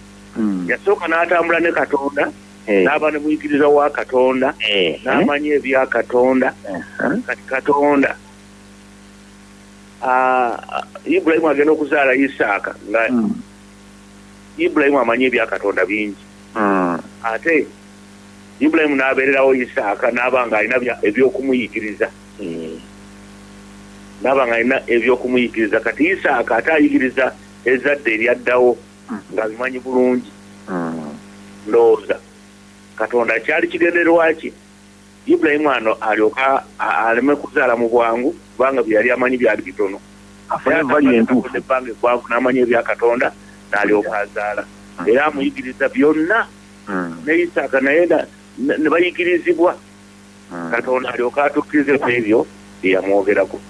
yasooka n'atambula ne Katonda n'aba ne muyigiriza wa Katonda n'amanya ebya Katonda kati Katonda Ibulayimu agenda okuzaala Isaaka nga Ibulayimu amanya ebya Katonda bingi ate Ibulayimu n'abeererawo Isaaka n'aba nga alina ebyokumuyigiriza kati Isaaka ate ayigiriza ezzadde eryaddawo nga bimanyi bulungi ndowooza Katonda kyali kigendererwa ki Ibulayimu ano alyoka aleme kuzaala mu bwangu kubanga bye yali amanyi byali bitono ebbanga eggwanvu n'amanya ebya Katonda n'alyoka azaala era amuyigiriza byonna ne Isaaka naye ne bayigirizibwa Katonda alyoka atukkirize ku ebyo bye yamwogerako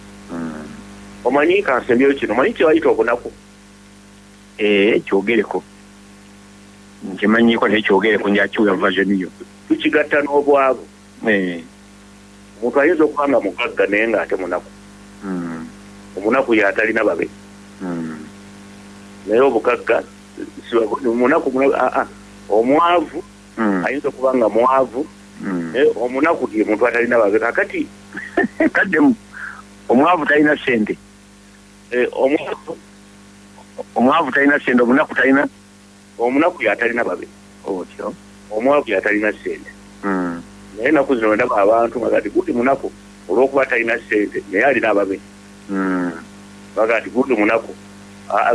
omanyi kansembyeyo kino omanyi kyebayita obunaku kyogereko nkimanyiko naye kyogereko njakiwa version yo tukigatta n'obwavu omuntu ayinza okuba nga mugagga naye ng'ate munaku omunaku y'atalina babe naye obugagga munaku omwavu ayinza okuba nga mwavu omunaku ye muntu atalina babe kakati kadde omwavu talina sente omwavu talina sente omunaku talina omunaku y'atalina babe otyo omwavu y'atalina sente naye ennaku zino ndaba abantu nga kati gundi munaku olw'okuba talina sente naye alina ababe baga ti gundi munaku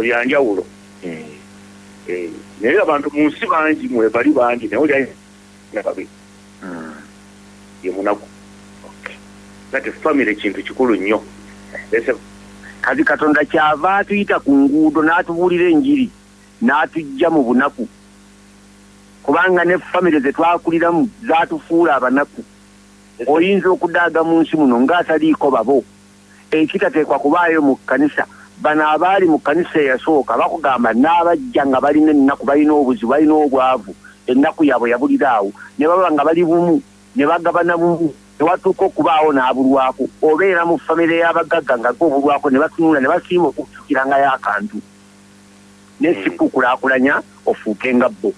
byanjawulo naye abantu mu nsi bangi mwebali bangi naye oli nababi ye munaku kati famire kintu kikulu nnyo kati Katonda kyava atuyita ku nguudo n'atubuulira enjiri n'atujja mu bunaku kubanga ne famire ze twakuliramu zaatufuula abanaku oyinza okudaaga mu nsi muno ng'ataliiko babo ekitateekwa kubaayo mu kkanisa bano abaali mu kkanisa eyasooka bakugamba n'abajja nga balina ennaku balina obuzibu balina obwavu ennaku yaabwe yabuliraawo ne baba nga bali bumu ne bagabana bumu newatuuka okubaawo n'abulwako obeera mu famire y'abagagga nga g'obulwako ne batunula ne basiima okukyukirangayo akantu ne sikukulaakulanya ofuuke nga bo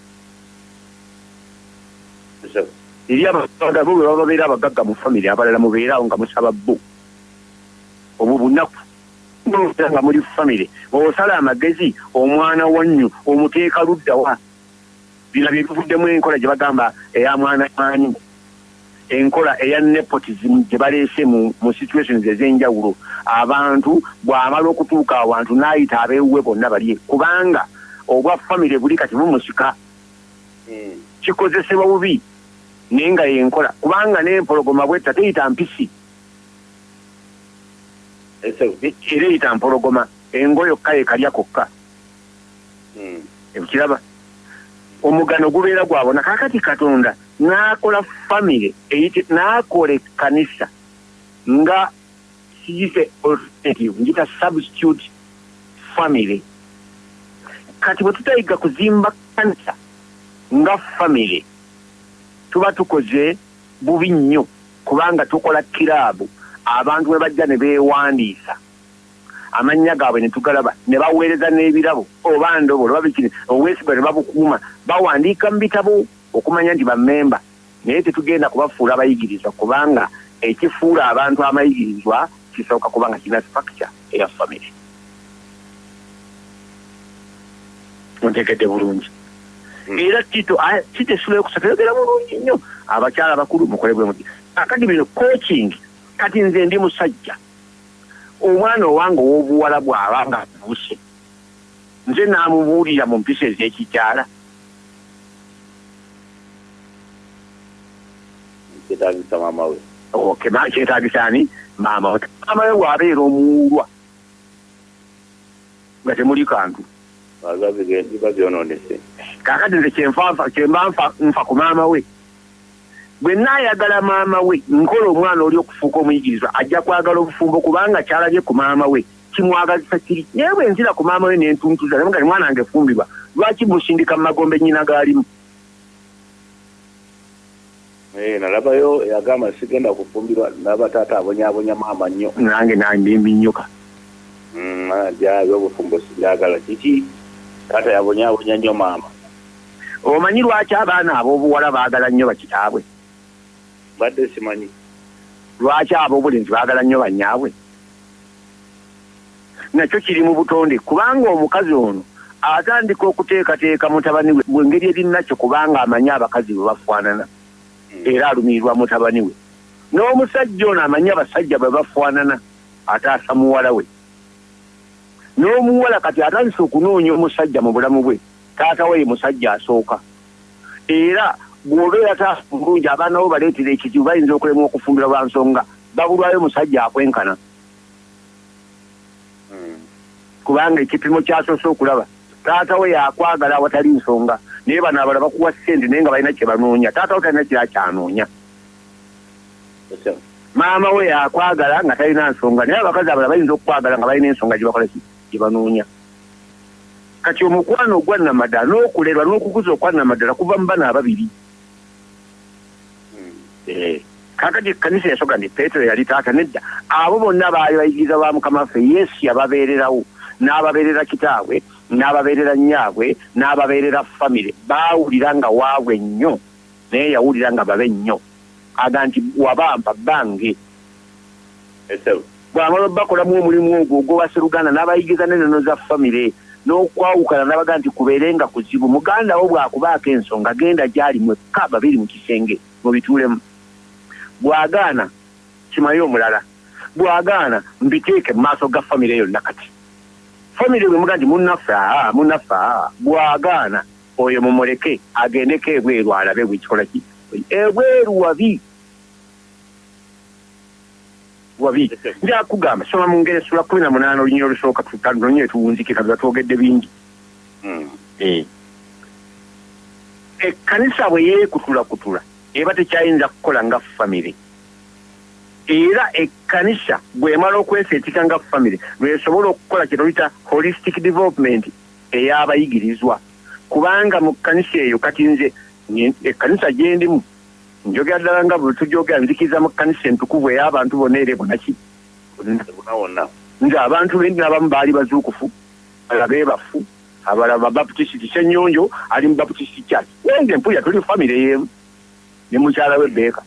eri abagagga bo bwe baba babeera abagagga mu famire abalala mubeeraawo nga musaba bo obwo bunaku nga muri famire osala amagezi omwana wannyu omuteeka luddawa bino bye bivuddemu enkola gye bagamba eya mwana ani enkola eya nepotism gye baleese mu situations ez'enjawulo abantu bw'amala okutuuka awantu n'ayita abeewuwe bonna balye kubanga obwa famire buli kati bumusika kikozesebwa bubi naye nga yenkola kubanga n'empologoma bwetta teyita mpisi era eyita mpologoma engo yokka ekalya kokka ekiraba omugano gubeera gwabona kakati Katonda n'akola famire n'akola ekkanisa nga kiyite alternative njita substitute famire kati bwe tutayiga kuzimba kkanisa nga famire tuba tukoze bubi nnyo kubanga tukola kiraabu abantu bwe bajja ne beewandiisa amannya gaabwe ne tugalaba ne baweereza n'ebirabo oba ndobolo babikiri obwesigwa ne babukuuma bawandiika mu bitabo okumanya nti bammemba naye tetugenda kubafuula abayigirizwa kubanga ekifuula abantu amayigirizwa kisooka kubanga kirina structure eya famire onteekedde bulungi era Tito esula yokusatu yogera bulungi nnyo abakyala bakulu mukole bwe muti akati bino coaching kati nze ndi musajja omwana owange ow'obuwala bw'aba nga avuse nze n'amubuulira mu mpisa ez'ekikyala kyetaagisa maama we kyetaagisa ani maama we maama we bw'abeera omuwulwa nga temuli kantu biba byonoonese kaakati nze kyemba nfa ku maama we bwe naayagala maama we nkola omwana oli okufuuka omuyigirizwa ajja kwagala obufumbo kubanga kyalabye ku maama we kimwagazisa kiri naye bwe nzira ku maama we nentuntuza naye nga ni mwana wange fumbibwa lwaki musindika mu magombe nnyina gaalimu nalabayo yagamba sigenda kufumbirwa n'abataata abonyaabonya maama nnyo nange nandimbinnyoka jabyo obufumbo sibyagala kiki taata yabonyaabonya nnyo maama omanyi lwaki abaana ab'obuwala baagala nnyo bakitaabwe badde simanyi lwaki ab'obulenzi baagala nnyo bannyaabwe nakyo kiri mu butonde kubanga omukazi ono atandika okuteekateeka mutabani we bwengeri erinnakyo kubanga amanyi abakazi bwe bafaanana era alumirirwa mutabani we n'omusajja ono amanyi abasajja bwe bafaanana ataasa muwala we n'omuwala kati atandise okunoonya omusajja mu bulamu bwe taata we ye musajja asooka era bw'obeera taata bulungi abaana bo baleetera ekizibu bayinza okulemwa okufumbira lwa nsonga babulwayo musajja akwenkana kubanga ekipimo kyasoose okulaba taata we yakwagala awatali nsonga naye bano abala bakuwa ssente naye nga balina kye banoonya taata we talina kira kyanoonya maama we yakwagala nga talina nsonga naye abakazi abala bayinza okukwagala nga balina ensonga gye banoonya kati omukwano ogwa namaddala n'okulerwa n'okukuza okwa namaddala kuva mu bana ababiri kakati ekkanisa yasooka nti Petero yali taata nedda abo bonna baali bayigiriza ba Mukama waffe Yesu yababeererawo n'ababeerera kitaabwe n'ababeerera nnyaabwe n'ababeerera famire baawulira nga waabwe nnyo naye yawulira nga babe nnyo aga nti wabampa bange bw'amala bakolamu omulimu ogwo ogw'obaseruganda n'abayigiriza n'ennono za famire n'okwawukana n'abaga nti kubeerenga kuzibu muganda wo bw'akubaako ensonga genda gy'ali mwekka babiri mu kisenge mubituulemu bw'agaana kimaye omulala bw'agaana mbiteeke mu maaso ga famire yonna kati family bwe mugandi munnafa bwagaana oyo mumuleke agendeko ebweru alabe bwekikola ki ebweru wabi njakugamba soma mu ngeri sula 18 olunyiro olusooka tutanonye tuwunzike kabla twogedde bingi ekkanisa bwe yeekutula eba tekyayinza kukola nga family era ekkanisa bwemala okweseetika nga family lwesobola okukola kye tuyita holistic development ey'abayigirizwa kubanga mu kkanisa eyo kati nze ekkanisa gye ndimu njogera ddala nga bwe tujogera nzikiriza mu kkanisa entukuvu ey'abantu bonna era ebonaki nze abantu bendi abamu baali bazuukufu abalala beebafu abalala babaptisiti Ssennyonjo ali mu baptisiti church nze mpulira tuli family y'emu ne mukyala we Beeka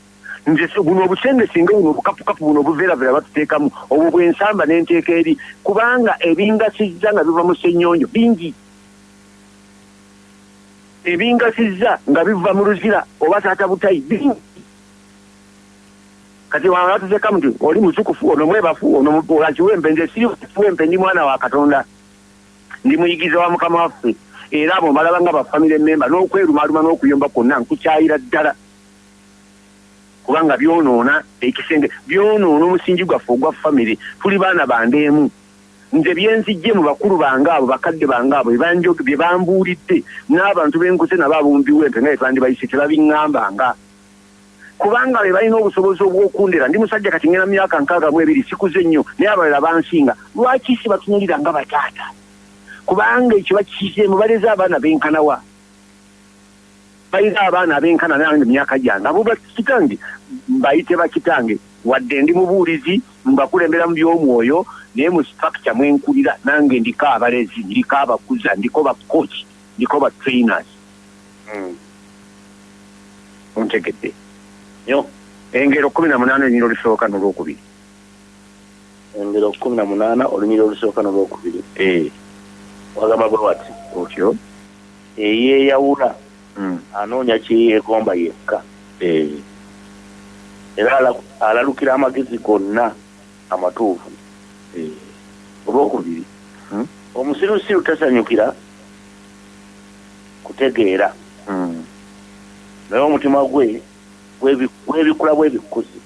nze buno obusenge singa buno obukapukapu buno obuveeravera batuteekamu obwo bwensamba n'enteeka eri kubanga ebingasizza nga biva mu Ssennyonjo bingi ebingasizza nga biva mu Luzira oba Taata Butayi bingi kati waba tuteekamu nti oli muzukufu ono mwebafu ono olakiwempe nze siri kiwempe ndi mwana wa Katonda ndi muyigiza wa Mukama waffe era abo malaba nga bafamily member n'okwerumaaluma n'okuyomba kwonna nkukyayira ddala kubanga byonoona ekisenge byonoona omusingi gwaffe ogwa family tuli baana bandeemu nze byenzijje mu bakulu bange abo bakadde bange abo bye bambuulidde n'abantu b'enkuse nabo abumbiwempe nga etwandibayise tebabiŋŋambanga kubanga be balina obusobozi obw'okundera ndi musajja kati ngena myaka 62 sikuze nnyo naye abalala bansinga lwaki si batunyulira nga bataata kubanga ekyo bakikiseemu baleza abaana benkanawa balina abaana abenkana nange myaka gyange abo bakitange mbayite bakitange wadde ndi mubuulizi mbakulembera mu by'omwoyo naye mu structure mwenkulira nange ndiko abalezi ndiko abakuza ndiko bacoach ndiko ba trainers ontegedde yo engero 18 olunyiro olusooka n'olwokubiri engero 18 olunyiro olusooka n'olwokubiri wagamba bwe wati otyo eyeeyawula anoonya kyeyeegomba yekka era alalukira amagezi gonna amatuufu olwokubiri omusirusiru tasanyukira kutegeera naye omutima gwe bwebikula bwebikuzi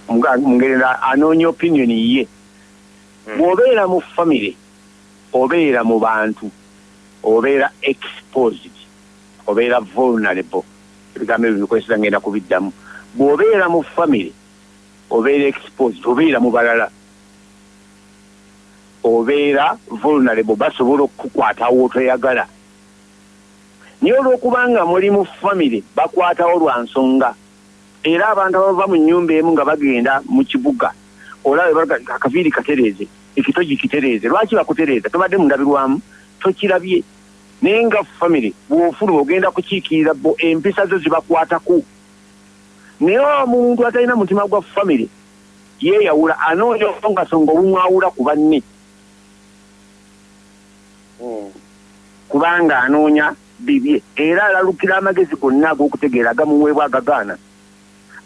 mungeri anoonya opinion ye bw'obeera mu family obeera mu bantu obeera exposed obeera vulnerable ebigambo ebyo bikozesa ngenda kubiddamu bw'obeera mu family obeera exposed obeera mu balala obeera vulnerable basobola okukwatawo toyagala naye olw'okubanga muli mu family bakwatawo lwa nsonga era abantu abava mu nnyumba emu nga bagenda mu kibuga olaba akaviiri katereeze ekitogi kitereeze lwaki bakutereeza tobadde mundabirwamu tokirabye naye nga family bw'ofuluma ogenda kukiikirira bo empisa zo zibakwatako naye omuntu atalina mutima gwa family yeeyawula anoonya ongasonga obumwawula ku banne kubanga anoonya bibye era alalukira amagezi gonna ag'okutegeera agamuweebwa agagaana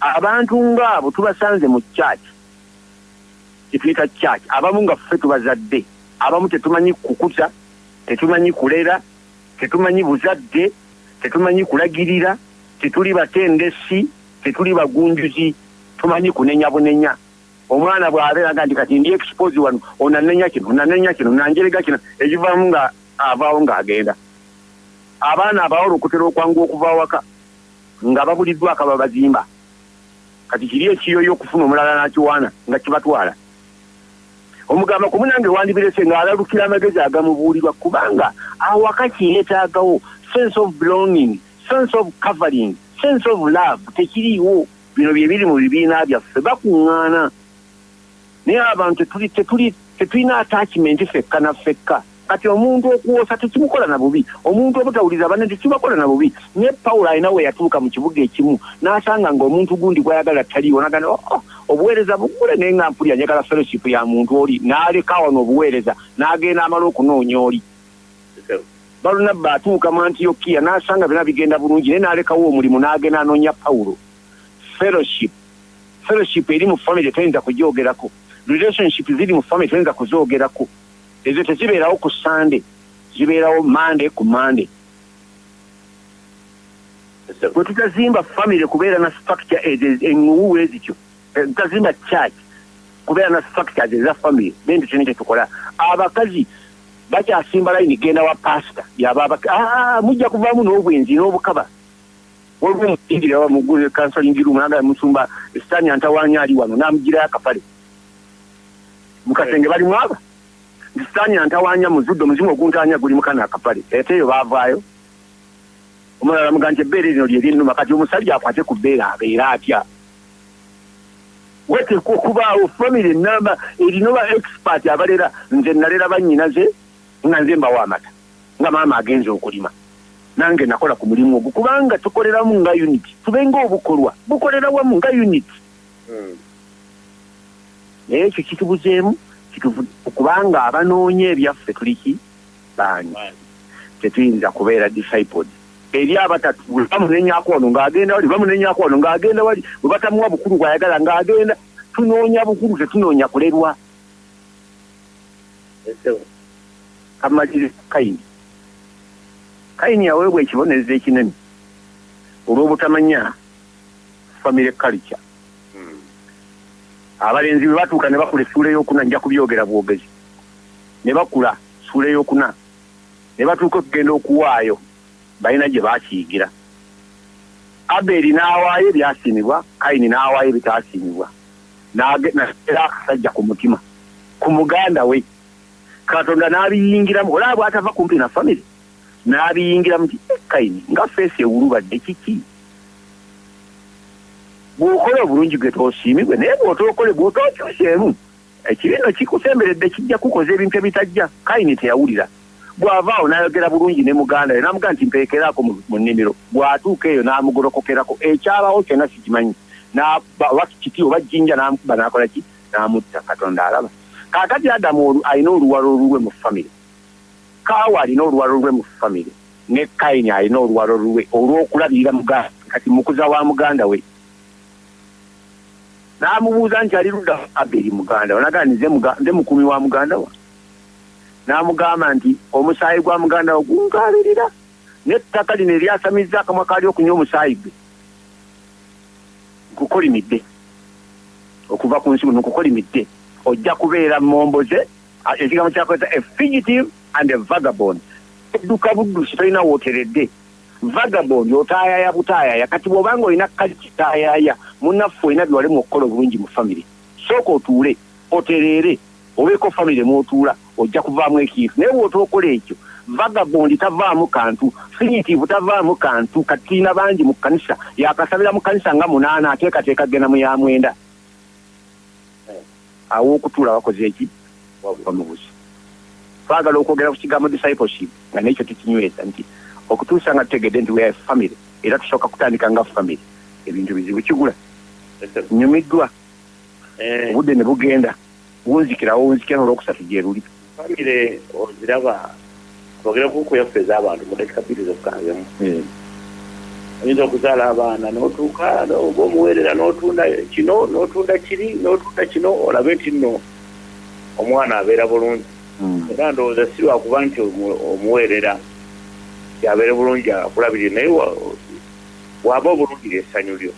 abantu ng'abo tubasanze mu church kituyita church abamu nga ffe tubazadde abamu tetumanyi kukuta tetumanyi kulera tetumanyi buzadde tetumanyi kulagirira tetuli batendesi tetuli bagunjuzi tumanyi kunenya bunenya omwana bw'abeera nga ndi kati ndi expose wano onanenya kino nanjerega kino ekivaamu nga avaawo ng'agenda abaana abawala okutera okwangu okuva waka nga babuliddwa akaba bazimba kati kiri ekiyoyo okufuna omulala n'akiwaana nga kibatwala omugamba ku munange wandibirese ng'alalukira amagezi agamubuulirwa kubanga awaka kiyeetaagawo sense of belonging sense of covering sense of love tekiriiwo bino bye biri mu bibiina byaffe bakuŋŋaana naye abantu tetulina attachment fekka na fekka kati omuntu okuwosa tekimukola na bubi omuntu obutawuliza banne tekibakola na bubi naye Pawulo alina we yatuuka mu kibuga ekimu n'asanga ng'omuntu gundi gwayagala taliiwo nagana obuweereza bugule naye nga mpulira njagala fellowship ya muntu oli n'aleka wano obuweereza n'agenda amala okunoonya oli Balunabba atuuka mu Antiyokiya n'asanga byonna bigenda bulungi naye n'alekawo omulimu n'agenda anoonya Pawulo fellowship eri mu family tayinza kugyogerako relationship ziri mu family tulenza kuzoogerako ezo tezibeerawo ku Sunday zibeerawo Monday ku Monday bwe tutazimba family kubeera na structure enguwe ezityo tutazimba church kubeera na structure eza family bende kyene tukola abakazi bakyasimba layini genda wa pastor yaba mujja kuvaamu n'obwenzi n'obukaba waliwo mutindira wa mugule counseling room nanga musumba Sitani Antawaanya ali wano namugira akapale mukatenge bali mwaba Sitani Antawaanya muzuddo muzimu oguntanya guli mukana akapale eteyo bavaayo omulala muganje bere lino lye lino makati omusajja akwate ku bera abeera atya wete kubaawo family number erinoba expert abalera nze nalera bannyinaze nga nze mbawo amata nga maama agenze okulima nange nakola ku mulimu ogwo kubanga tukoleramu nga unit tubenga obukolwa bukolera wamu nga unit ekyo kitubuzeemu kubanga abanoonya ebyaffe tuliki bangi tetuyinza kubeera discipled eri abatatu bamunenyaako wano ng'agenda wali bamunenyaako wano ng'agenda wali bwe batamuwa bukulu bw'ayagala ng'agenda tunoonya bukulu tetunoonya kulerwa kamalire Kayini yaweebwa ekibonerezo ekinene olw'obutamanya family culture abalenzi bwe batuuka ne bakula essuula ey'okuna nja kubyogera bwogezi ne bakula essuula ey'okuna ne batuuka okugenda okuwaayo balina gye baakiyigira Aberi n'awaayo ebyasiimibwa Kayini n'awaayo ebitaasiimibwa n'ageera akasajja ku mutima ku muganda we Katonda n'abiyingiramu olaba bw'atava kumpi na family n'abiyingiramu nti Kayini nga feesi ewulubadde kiki bw'okola obulungi gwe toosiimibwe naye bw'otookole bw'otookyuseemu ekibino kikusemberedde kijja kukoza ebintu ebitajja Kayini teyawulira bw'avaawo n'ayogera bulungi ne muganda we n'amugamba nti mpeekeraako mu nnimiro bw'atuuka eyo n'amugolokokerako ekyabawo kyonna sikimanyi n'aba kiti oba jjinja n'amukuba n'akola ki n'amutta Katonda alaba kaakati Adamu alina oluwalo olulwe mu family Kaawa alina oluwalo olulwe mu family ne Kayini alina oluwalo olulwe olw'okulabirira muganda kati mukuza wa muganda we n'amubuuza nti ali ludda Aberi muganda we n'agamba nze mukumi wa muganda we n'amugamba nti omusaayi gwa muganda we gunkaalirira n'ettaka lino eryasamizza akamwa kaali okunywa omusaayi gwe nkukolimidde okuva ku nsi kuno nkukolimidde ojja kubeera momboze ekigambo kyakozesa a fugitive and a vagabond edduka buddusi tolina wooteredde vagabond otaayaya butaayaya kati bw'obanga olina kali kitaayaya munnaffe olina byewale mu okukola obulungi mu famire sooka otuule otereere obeeko famire mw'otuula ojja kuvaamu ekintu naye bw'otookola ekyo vagabond tavaamu kantu fugitive tavaamu kantu katiina bangi mu kkanisa yakasabira mu kkanisa nga 8 ateekateeka genda mu ya 9 awo okutuula bakoze eki wava mu busi twagala okwogera ku kigambo discipleship nga nekyo tukinyweza nti okutuusa nga tutegedde nti we are family era tusooka kutandika nga family ebintu bizibu kigula nyumiddwa obudde ne bugenda wunzikirawo n'olwokusatu gye luli family oziraba twogera ku kuyaffe ez'abantu mu dakika 2 zokkaabemu oyinza okuzaala abaana n'otuuka oba omuweerera n'otunda kino n'otunda kiri n'otunda kino olabe nti nno omwana abeera bulungi era ndowooza si lwakuba nti omuweerera yabeere bulungi akulabirire naye waba obulungi lyessanyu lyo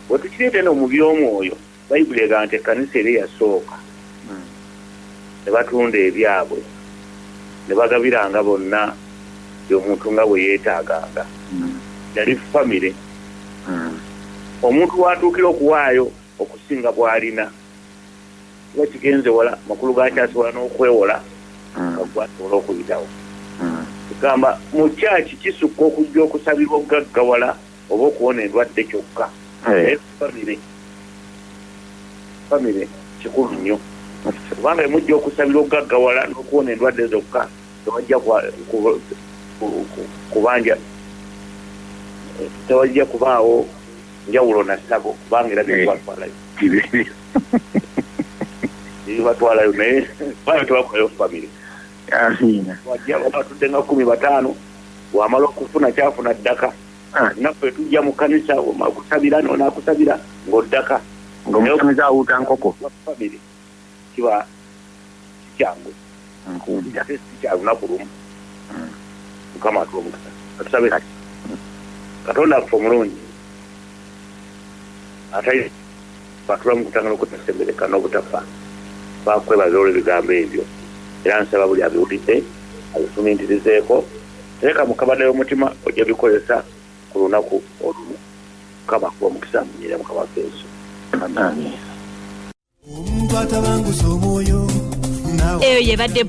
bwe tukireete no mu by'omwoyo bayibuli egamba nti ekkanisa eri yasooka ne batunda ebyabwe ne bagabiranga bonna omuntu nga bwe yeetaaganga yali famire omuntu watuukira okuwaayo okusinga bw'alina kiba kigenze wala makulu gakyasobola n'okwewola nga gwasobola okuyitawo tugamba mu kyaki kisukka okujja okusabirwa okugaggawala oba okuwona endwadde kyokka naye famire kikulu nnyo kubanga emujja okusabirwa okugaggawala n'okuwona endwadde zokka tewajja kubanja tewajja kubaawo njawulo na sabo kubanga era byetwatwalayo batwalayo naye bayo tebakolayo famire wajja batudde nga 15 wamala okufuna kyafuna ddaka naffe tujja mu kanisa okusabira n'onakusabira ng'oddaka ng'omusamiza awuuta nkoko famire kiba kyangu nkuwulira kya lunaku lumu mukama atuwa omukisa katusabe katonda afufa omulungi ate batulamu kutangana okutasembereka n'obutafa bakwebaza olw'ebigambo ebyo era nsaba buli abiwulidde abifumintirizeeko teeka mukabada y'omutima ojja bikozesa ku lunaku olumu mukama akuwa omukisa munyire mukama waffe Yesu eyo yebadde